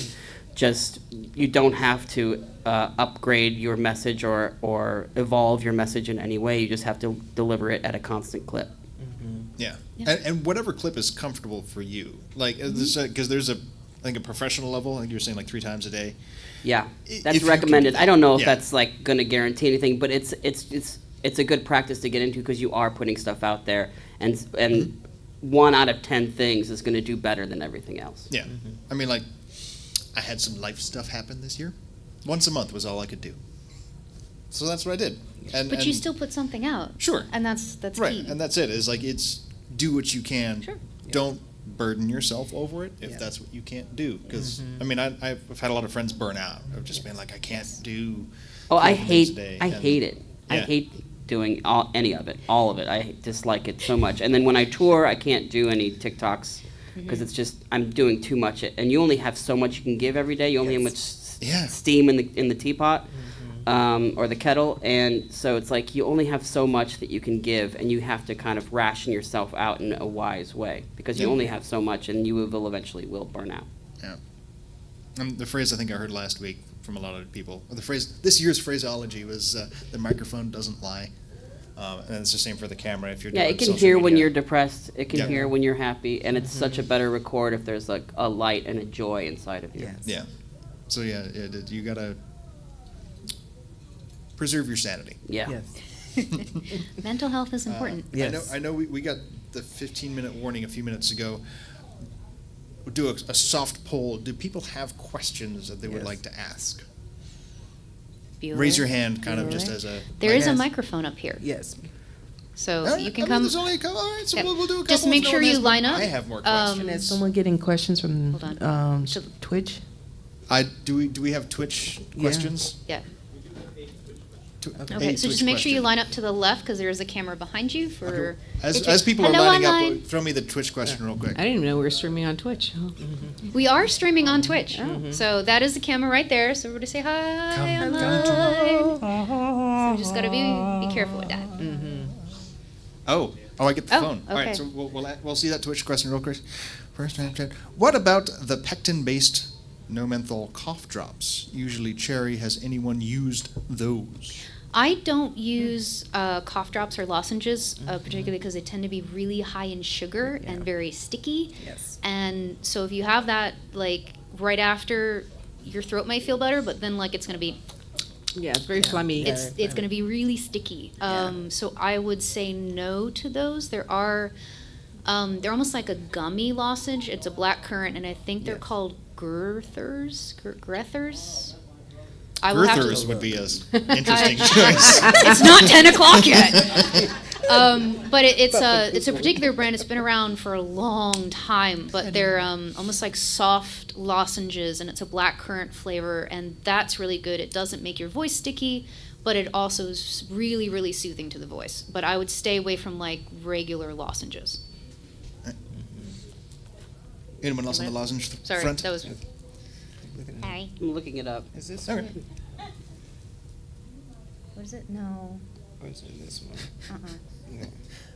just you don't have to upgrade your message or evolve your message in any way. You just have to deliver it at a constant clip. Yeah. Yeah. And whatever clip is comfortable for you. Like, because there's I think a professional level, I think you were saying like 3 times a day. Yeah, If that's you can recommended. do that. I don't know if Yeah. that's like going to guarantee anything, but it's a good practice to get into because you are putting stuff out there, and 1 out of 10 things is going to do better than everything else. Yeah. I mean, like, I had some life stuff happen this year. Once a month was all I could do. So that's what I did. But you still put something out. Sure. And that's Right, key. and that's it. It's like, do what you can. Sure. Don't burden yourself over it if Yeah. that's what you can't do. Because, I mean, I've had a lot of friends burn out of just being like, I can't do Oh, 12 things a day. I And- hate it. I Yeah. hate doing any of it, all of it. I dislike it so much. And then when I tour, I can't do any TikToks because it's just I'm doing too much. And you only have so much you can give every day. You only have much Yeah. steam in the teapot or the kettle, and so it's like you only have so much that you can give, and you have to kind of ration yourself out in a wise way because you Yeah. only have so much, and you will eventually burn out. Yeah. And the phrase I think I heard last week from a lot of people, this year's phraseology was the microphone doesn't lie. And it's the same for the camera if you're Yeah, doing it can social hear when media. you're depressed. It can Yeah. hear when you're happy, and it's such a better record if there's like a light and a joy inside of you. Yes. Yeah. So yeah, you gotta preserve your sanity. Yeah. Yes. Mental health is important. Yes. I know we got the 15-minute warning a few minutes ago. We'll do a soft poll. Do people have questions that they would Yes. like to ask? If you raise your aware. hand, kind of just Alright. as a. There is a Yes. microphone up here, Yes. so Alright, you I can mean, come. There's only a couple. All right, so Yep. we'll do a couple. Just if make no sure one you has more. line up. I have more Um, questions. And is someone getting questions from Hold on. Should- Twitch? Do we have Twitch Yeah. questions? Yeah. Okay. Okay, Hey, so just Twitch make sure you question. line up to the left because there is a camera behind you for. As people are Hello, lining online. up, throw me the Twitch question real quick. I didn't even know we were streaming on Twitch. Oh. We are streaming on Twitch, so that is the camera right there. So everybody say hi online. So we just gotta be careful with that. Oh, I get the Oh, phone. All right, okay. so we'll see that Twitch question real quick. First, what about the pectin-based no menthol cough drops? Usually cherry. Has anyone used those? I don't use cough drops or lozenges, particularly because they tend to be really high in sugar and very sticky. Yes. And so if you have that, like, right after, your throat might feel better, but then, like, it's going to be, Yeah, it's very phlegmy. it's going to be really sticky. So I would say no to those. They're almost like a gummy lozenge. It's a black currant, and I think they're Yes. called Grethers. I will have to- Girthers would be an interesting choice. It's not 10 o'clock yet. But it's a particular brand. It's been around for a long time, but they're almost like soft lozenges, and it's a black currant flavor, and that's really good. It doesn't make your voice sticky, but it also is really, really soothing to the voice. But I would stay away from like regular lozenges. Anyone else on the lozenge Sorry, front? that was. Hi. I'm looking it up. Is this Okay. one? What is it? No. Or is it this one? Uh-uh.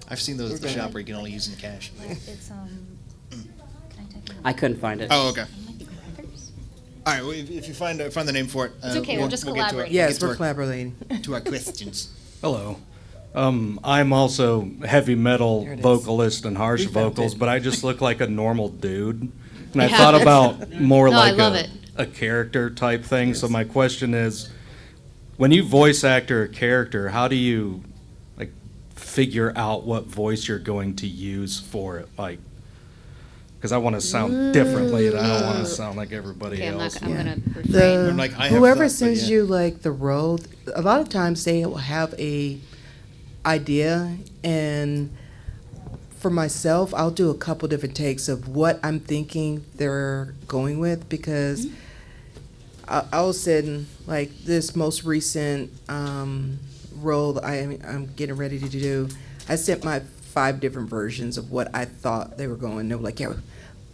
I've seen those at the Okay. shop where you can only use in cash. It's can I type it in? I couldn't find it. Oh, okay. It might be Grethers. All right. Well, if you find the name for it, It's okay, we'll just get collaborate. Yes, get we're collaborating. to our questions. Hello. I'm also heavy metal There it is. vocalist and harsh We found vocals, it. but I just look like a normal dude. And I Yeah. thought about more No, I like love it. a character type thing. So my question is, when you voice actor a character, how do you like figure out what voice you're going to use for it? Like, because I want to sound differently, and I don't want to sound like everybody Okay, I'm else. not. I'm Yeah. gonna refrain. The, I'm like, I have whoever thought, but sends yeah. you like the role, a lot of times they will have a idea, and for myself, I'll do a couple different takes of what I'm thinking they're going with, because I was in like this most recent role that I'm getting ready to do. I sent my 5 different versions of what I thought they were going. They were like, yeah,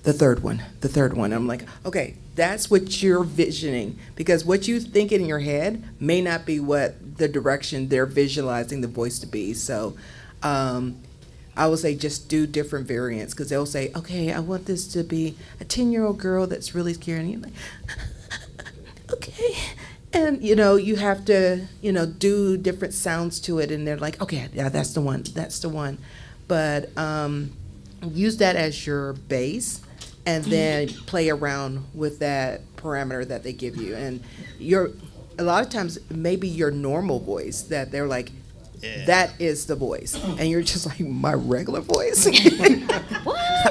the third one. I'm like, okay, that's what you're visioning, because what you think in your head may not be what the direction they're visualizing the voice to be. So I would say just do different variants, because they'll say, okay, I want this to be a 10-year-old girl that's really scared. And you're like, okay. And, you have to, do different sounds to it. And they're like, okay, yeah, that's the one. But use that as your base, and then play around with that parameter that they give you. And a lot of times, maybe your normal voice that they're like, that is the voice. And you're just like, my regular voice?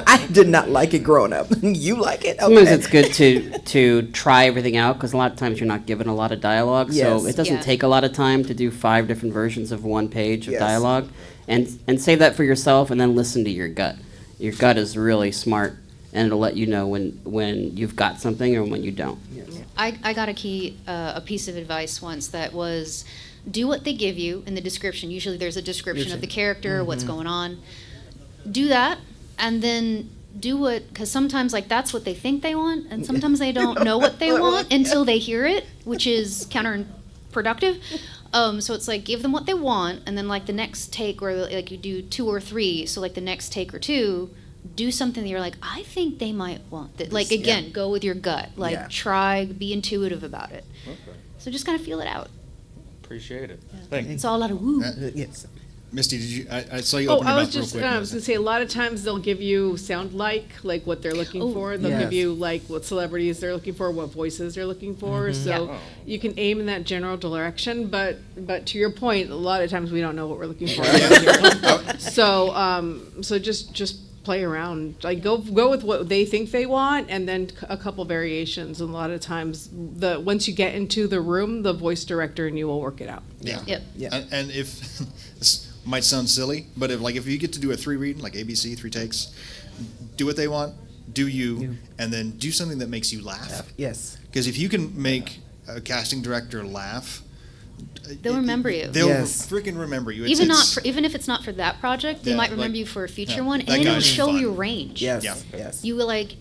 I did not like it growing up. You like it? Sometimes Okay. it's good to try everything out, because a lot of times you're not given a lot of dialogue, Yes. so it doesn't Yeah. take a lot of time to do 5 different versions of one page of Yes. dialogue, and save that for yourself, and then listen to your gut. Your gut is really smart, and it'll let you know when you've got something or when you don't. I got a piece of advice once that was, do what they give you in the description. Usually there's a description of the character, what's going on. Do that, and then do what, because sometimes like that's what they think they want, and sometimes they don't know what they want until they hear it, which is counterproductive. So it's like, give them what they want, and then like the next take, or like you do 2 or 3, so like the next take or 2, do something that you're like, I think they might want that. Like, again, go with your gut. Like, Yeah. try, be intuitive about it. Okay. So just kind of feel it out. Appreciate it. Thank you. It's all out of woo. Yes. Misty, did you? I saw you Oh, open your I was mouth real just quick. I was gonna say a lot of times they'll give you sound like what they're looking Oh, for. They'll yes. give you like what celebrities they're looking for, what voices they're looking for. So Yeah. Oh. you can aim in that general direction. But to your point, a lot of times we don't know what we're looking for. So just play around. Like go with what they think they want, and then a couple variations. And a lot of times, once you get into the room, the voice director and you will work it out. Yeah. Yep. Yeah. And if this might sound silly, but if you get to do a 3 read, like ABC, 3 takes, do what they want, do you, and then do something that makes you laugh. Yes. Because if you can make a casting director laugh, They'll remember you. They'll Yes. freaking remember you. Even if it's not for that project, they Yeah, might remember like- you for a future yeah, one, that and it'll guy's show fun. your range. Yes. Yeah. Yes. You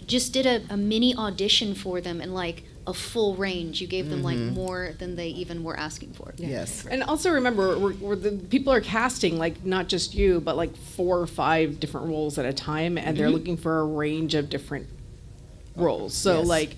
just did a mini audition for them and like a full range. You gave them like more than they even were asking for. Yes. And also remember, the people are casting like not just you, but like 4 or 5 different roles at a time, and they're looking for a range of different roles. So Yes. like,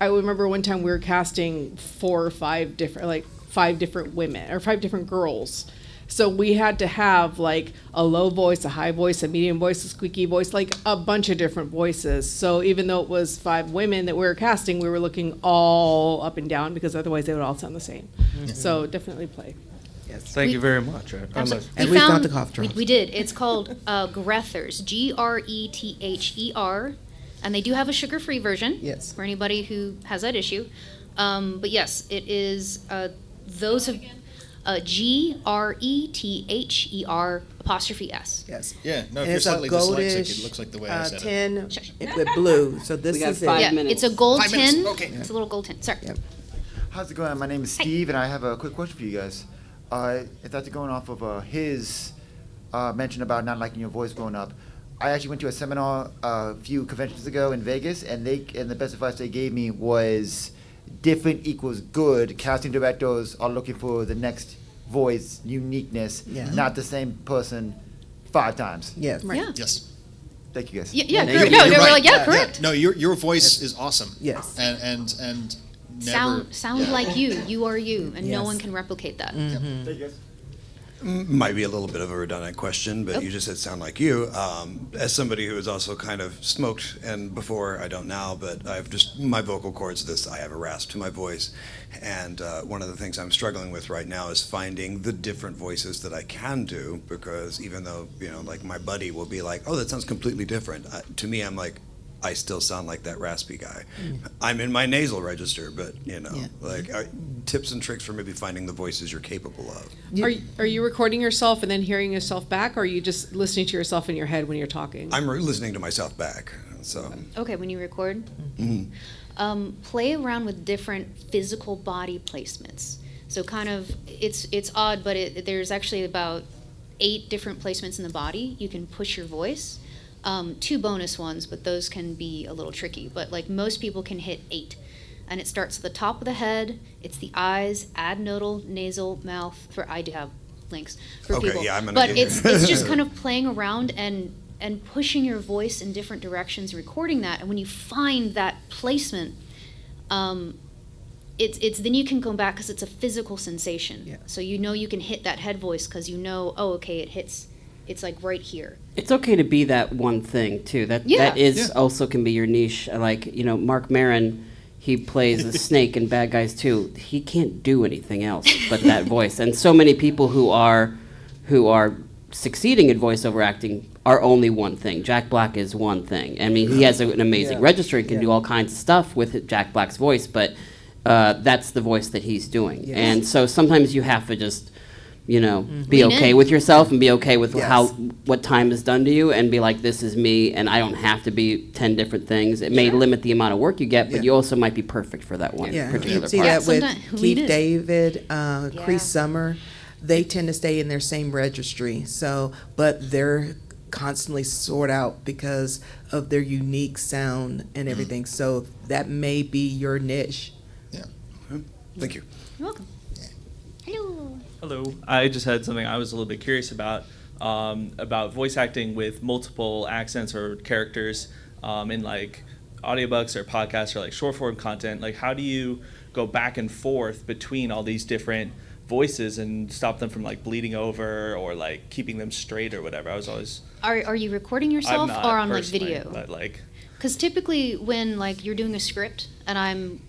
I remember one time we were casting 4 or 5 different, like 5 different women or 5 different girls. So we had to have like a low voice, a high voice, a medium voice, a squeaky voice, like a bunch of different voices. So even though it was 5 women that we were casting, we were looking all up and down because otherwise they would all sound the same. So definitely play. Yes. Thank We- you very much. Absolutely. And we found the cough we, drops. we did. It's called Grethers, Grether, and they do have a sugar-free version. Yes. For anybody who has that issue. But yes, it is those of Grether''S. Yes. Yeah, no, if And you're it's a slightly dyslexic, goldish it looks like the way I said it. 10 with blue. So this We got is 5 it. Yeah, minutes. it's a gold 5 minutes, tin. okay. It's a little gold tin. Sorry. Yep. How's it going? My name is Steve, and I have a quick question for you guys. If that's going off of his mention about not liking your voice growing up, I actually went to a seminar a few conventions ago in Vegas, and the best advice they gave me was different equals good. Casting directors are looking for the next voice, uniqueness, Yeah. not the same person 5 times. Yes. Yeah. Yes. Thank you guys. Yeah, yeah, Yeah, correct. you're No, they were right. like, yeah, correct. No, your voice is awesome. Yes. And never Sound like you. You are you, and no Yes. one can replicate that. Thank you guys. Might be a little bit of a redundant question, but Nope. you just said sound like you. As somebody who has also kind of smoked, and before, I don't now, but I've just, my vocal cords, I have a rasp to my voice. And one of the things I'm struggling with right now is finding the different voices that I can do, because even though, like my buddy will be like, oh, that sounds completely different. To me, I'm like, I still sound like that raspy guy. I'm in my nasal register, but tips and tricks for maybe finding the voices you're capable of. Are you recording yourself and then hearing yourself back, or are you just listening to yourself in your head when you're talking? I'm listening to myself back, so. Okay, when you record, play around with different physical body placements. So kind of, it's odd, but there's actually about 8 different placements in the body. You can push your voice. 2 bonus ones, but those can be a little tricky. But like most people can hit 8. And it starts at the top of the head, it's the eyes, adenoidal, nasal, mouth, I do have links for Okay, people. yeah, I'm gonna but get it's just kind of playing around and pushing your voice in different directions, recording that, and when you find that placement, it's then you can go back because it's a physical sensation. Yeah. So you can hit that head voice because oh, okay, it hits. It's like right here. It's okay to be that one thing too. That Yeah. is also can be your niche. Like Mark Maron, he plays a snake in Bad Guys 2. He can't do anything else but that voice. And so many people who are succeeding in voiceover acting are only one thing. Jack Black is one thing. I mean, he has an amazing register and can do all kinds of stuff with Jack Black's voice, but that's the voice that he's doing. Yes. And so sometimes you have to just be Lean okay in. with yourself and be okay with Yes. what time has done to you, and be like, this is me, and I don't have to be 10 different things. It may limit the amount of work you get, but Yeah. you also might be perfect for that one Yeah, particular you see part. that with Sometimes- Keith we do. David, Yeah. Chris Summer. They tend to stay in their same registry. So, but they're constantly sought out because of their unique sound and everything. So that may be your niche. Thank you. You're welcome. Hello. Hello. I just had something I was a little bit curious about voice acting with multiple accents or characters in like audiobooks or podcasts or like short form content. Like, how do you go back and forth between all these different voices and stop them from like bleeding over or like keeping them straight or whatever? I was always Are you recording I'm yourself not or on like personally, video? but like Because typically when like you're doing a script and I'm,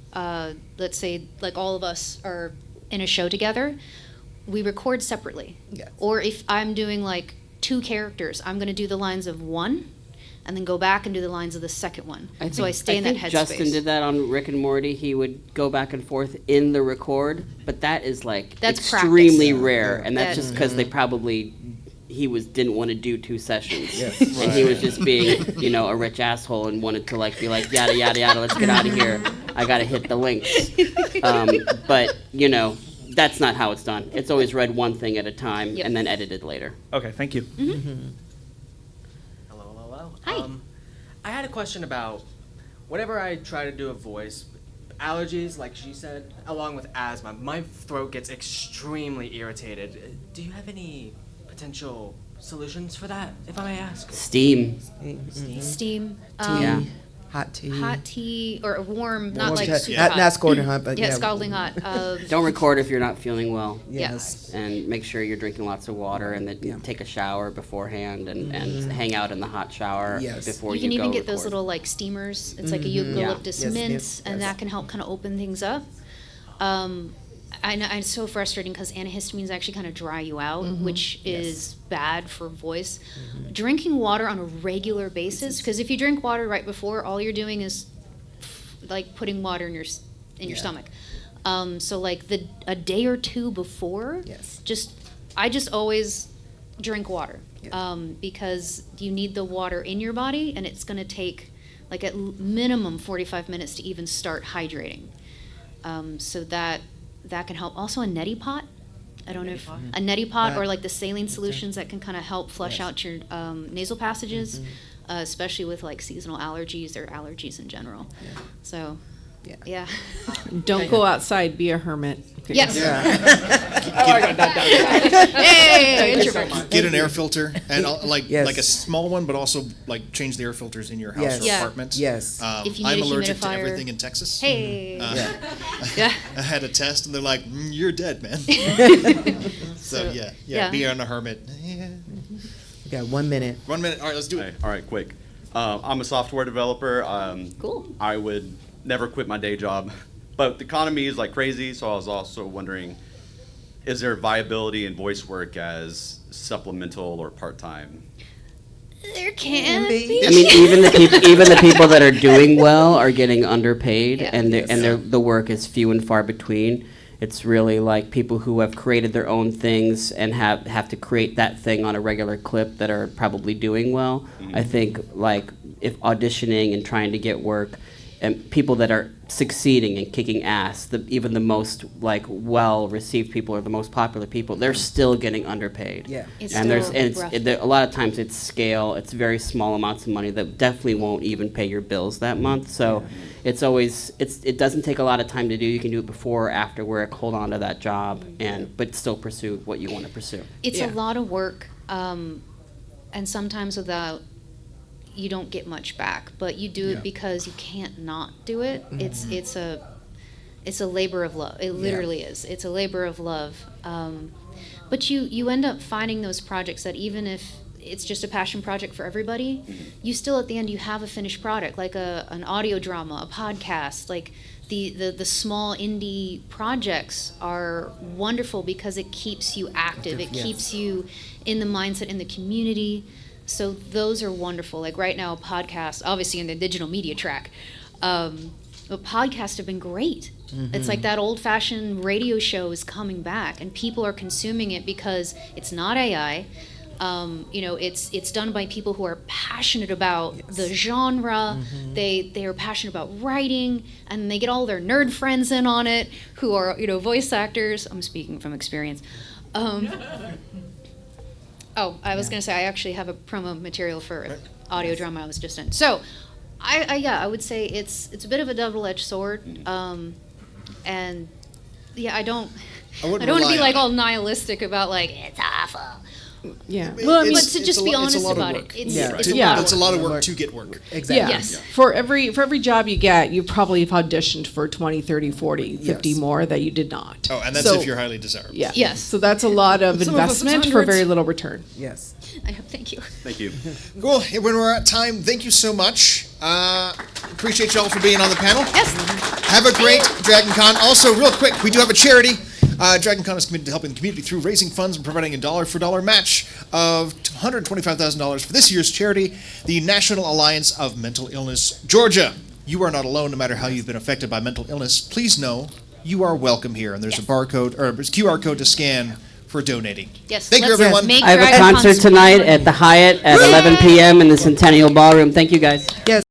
let's say like all of us are in a show together, we record separately. Yes. Or if I'm doing like 2 characters, I'm going to do the lines of one, and then go back and do the lines of the second one. So I stay in that headspace. Justin did that on Rick and Morty. He would go back and forth in the record, but that is like That's extremely practice. rare, and that's That- just because they probably didn't want to do 2 sessions, Yes. and he was just being a rich asshole and wanted to like be like yada yada yada. Let's get out of here. I gotta hit the links. But that's not how it's done. It's always read one thing at a time Yep. and then edited later. Okay, thank you. Hello. Hi. I had a question about whenever I try to do a voice, allergies, like she said, along with asthma, my throat gets extremely irritated. Do you have any potential solutions for that, if I may ask? Steam. Steam. Yeah. Hot tea. Hot tea or warm, not Warm like tea. super Not- hot. not scalding hot, but yeah, yeah. scalding hot. Don't record if you're not feeling well. Yes. And make sure you're drinking lots of water and that you take a shower beforehand and hang out in the hot shower Yes. before You you can go even get those record. little like steamers. It's like a Mhm. eucalyptus Yeah. Yes, mint, yes, and yes. that can help kind of open things up. I know it's so frustrating because antihistamines actually kind of dry you out, which is bad for voice. Drinking water on a regular basis, because if you drink water right before, all you're doing is like putting water in your Yeah. stomach. So like a day or two before, Yes. I just always drink water Yeah. because you need the water in your body, and it's going to take like at minimum 45 minutes to even start hydrating. So that can help. Also a neti pot. I don't know if a neti pot or like the saline solutions that can kind of help flush Yes. out your nasal passages, especially with like seasonal allergies or allergies in general. So, Yeah. yeah. Don't go outside, be a hermit. Yes. Hey, Hey, introvert. Get an air filter and Yes. like a small one, but also like change the air filters in your house Yes. or Yeah. apartment. Yes. If you I'm need a allergic to humidifier. everything in Texas. Hey. Yeah. Yeah. I had a test and they're like, "You're dead, man." So yeah. be on a hermit. Yeah. We got 1 minute. 1 minute. All right, let's do it. All right, quick. I'm a software developer. Cool. I would never quit my day job, but the economy is like crazy. So I was also wondering, is there viability in voice work as supplemental or part-time? There can be. I mean, even the people that are doing well are getting underpaid, Yeah. and the work is few and far between. It's really like people who have created their own things and have to create that thing on a regular clip that are probably doing well. I think like if auditioning and trying to get work, and people that are succeeding and kicking ass, even the most like well-received people or the most popular people, they're still getting underpaid. Yeah. It's And there's still and rough. a lot of times it's scale. It's very small amounts of money that definitely won't even pay your bills that month. So it doesn't take a lot of time to do. You can do it before or after work. Hold on to that job but still pursue what you want to pursue. It's Yeah. a lot of work, and sometimes without you don't get much back, but you do it because you can't not do it. It's a labor of love. It literally is. It's a labor of love. But you end up finding those projects that even if it's just a passion project for everybody, you still at the end you have a finished product, like an audio drama, a podcast, like the small indie projects are wonderful because it keeps you active. It Yes. keeps you in the mindset, in the community. So those are wonderful. Like right now, podcasts, obviously in the digital media track, but podcasts have been great. It's like that old-fashioned radio show is coming back, and people are consuming it because it's not AI. It's done by people who are passionate about the genre. They are passionate about writing, and they get all their nerd friends in on it who are voice actors. I'm speaking from experience. Oh, I was going to say, I actually have a promo material for an audio drama I was just in. So, I would say it's a bit of a double-edged sword. And, yeah, I don't want to be, like, all nihilistic about, like, it's awful. Yeah. But to just be honest about it. It's a lot of It's a lot of work to get work. Exactly. Yeah. Yes. For every job you get, you probably have auditioned for 20, 30, 40, 50 Yes. more that you did not. Oh, and that's So- if you're highly desirable. Yeah. Yes. So that's a lot of Some of us, it's investment for hundreds. very little return. Yes. I know, thank you. Thank you. Cool. Hey, when we're at time, thank you so much. Appreciate y'all for being on the panel. Yes. Have a great Dragon Con. Also, real quick, we do have a charity. DragonCon is committed to helping the community through raising funds and providing a dollar-for-dollar match of $125,000 for this year's charity, the National Alliance of Mental Illness Georgia. You are not alone, no matter how you've been affected by mental illness. Please know you are welcome here, and there's a barcode or a QR code to scan for donating. Yes. Thank you, let's everyone. make I have a DragonCon concert tonight at the Hyatt at 11 p.m. in the Centennial Ballroom. Thank you, guys. Yes.